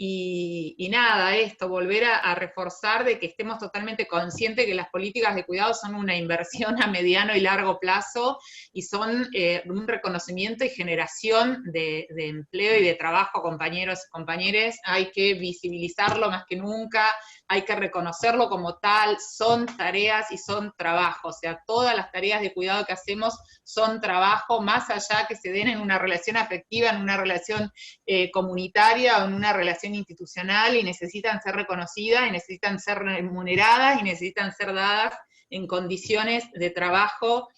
Y nada, esto, volver a reforzar de que estemos totalmente conscientes que las políticas de cuidado son una inversión a mediano y largo plazo, y son un reconocimiento y generación de empleo y de trabajo, compañeros y compañeras. Hay que visibilizarlo más que nunca, hay que reconocerlo como tal, son tareas y son trabajo, o sea, todas las tareas de cuidado que hacemos son trabajo, más allá que se den en una relación afectiva, en una relación comunitaria o en una relación institucional, y necesitan ser reconocidas, y necesitan ser remuneradas, y necesitan ser dadas en condiciones de trabajo,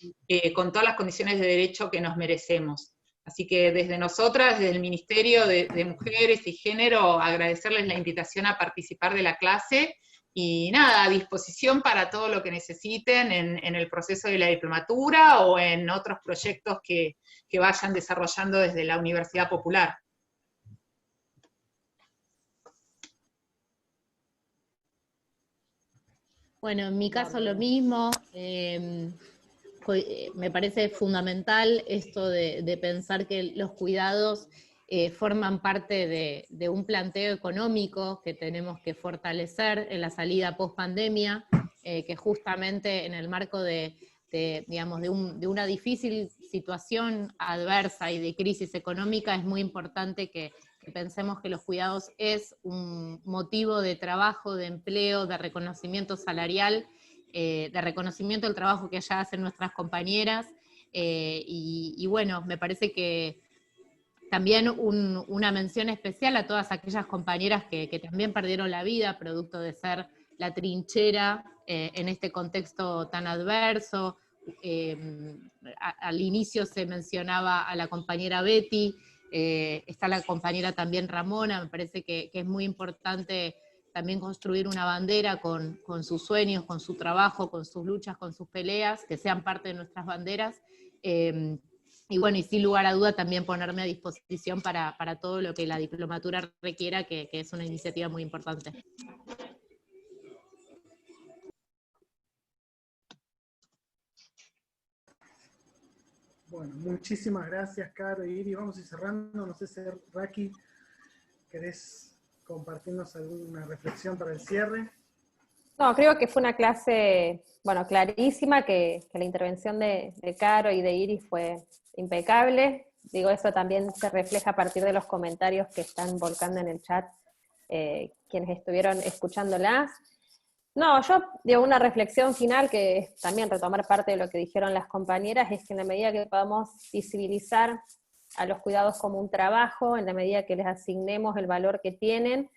con todas las condiciones de derecho que nos merecemos. Así que desde nosotras, desde el Ministerio de Mujeres y Género, agradecerles la invitación a participar de la clase, y nada, a disposición para todo lo que necesiten en el proceso de la diplomatura o en otros proyectos que vayan desarrollando desde la Universidad Popular. Bueno, en mi caso lo mismo, me parece fundamental esto de pensar que los cuidados forman parte de un planteo económico que tenemos que fortalecer en la salida post-pandemia, que justamente en el marco digamos, de una difícil situación adversa y de crisis económica es muy importante que pensemos que los cuidados es un motivo de trabajo, de empleo, de reconocimiento salarial, de reconocimiento del trabajo que ya hacen nuestras compañeras, y bueno, me parece que también una mención especial a todas aquellas compañeras que también perdieron la vida, producto de ser la trinchera en este contexto tan adverso. Al inicio se mencionaba a la compañera Betty, está la compañera también Ramona, me parece que es muy importante también construir una bandera con sus sueños, con su trabajo, con sus luchas, con sus peleas, que sean parte de nuestras banderas. Y bueno, y sin lugar a duda también ponerme a disposición para todo lo que la diplomatura requiera, que es una iniciativa muy importante. Bueno, muchísimas gracias, Caro y Iri. Vamos a ir cerrando. No sé si, Raki, ¿querés compartirnos alguna reflexión para el cierre? No, creo que fue una clase, bueno, clarísima, que la intervención de Caro y de Iris fue impecable. Digo, eso también se refleja a partir de los comentarios que están volcando en el chat quienes estuvieron escuchándolas. No, yo digo, una reflexión final, que es también retomar parte de lo que dijeron las compañeras, es que en la medida que podamos visibilizar a los cuidados como un trabajo, en la medida que les asignemos el valor que tienen,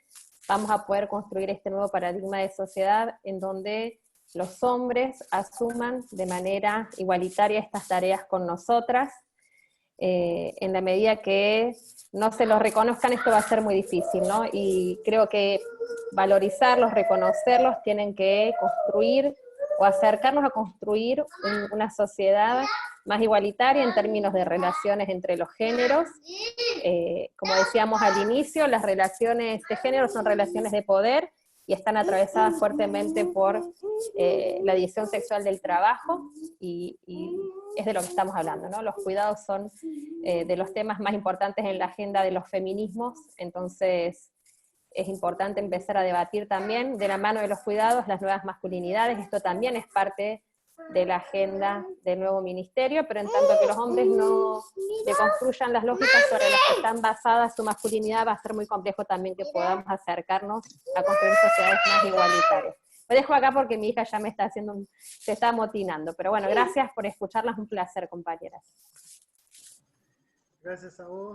vamos a poder construir este nuevo paradigma de sociedad en donde los hombres asuman de manera igualitaria estas tareas con nosotras. En la medida que no se los reconozcan, esto va a ser muy difícil, ¿no? Y creo que valorizarlos, reconocerlos, tienen que construir o acercarnos a construir una sociedad más igualitaria en términos de relaciones entre los géneros. Como decíamos al inicio, las relaciones de género son relaciones de poder y están atravesadas fuertemente por la división sexual del trabajo, y es de lo que estamos hablando, ¿no? Los cuidados son de los temas más importantes en la agenda de los feminismos, entonces es importante empezar a debatir también de la mano de los cuidados las nuevas masculinidades. Esto también es parte de la agenda del nuevo ministerio, pero en tanto que los hombres no deconstruyan las lógicas sobre las que están basadas su masculinidad, va a ser muy complejo también que podamos acercarnos a construir sociedades más igualitarias. Lo dejo acá porque mi hija ya me está se está amotinando, pero bueno, gracias por escucharlas, un placer, compañeras. Gracias a vos.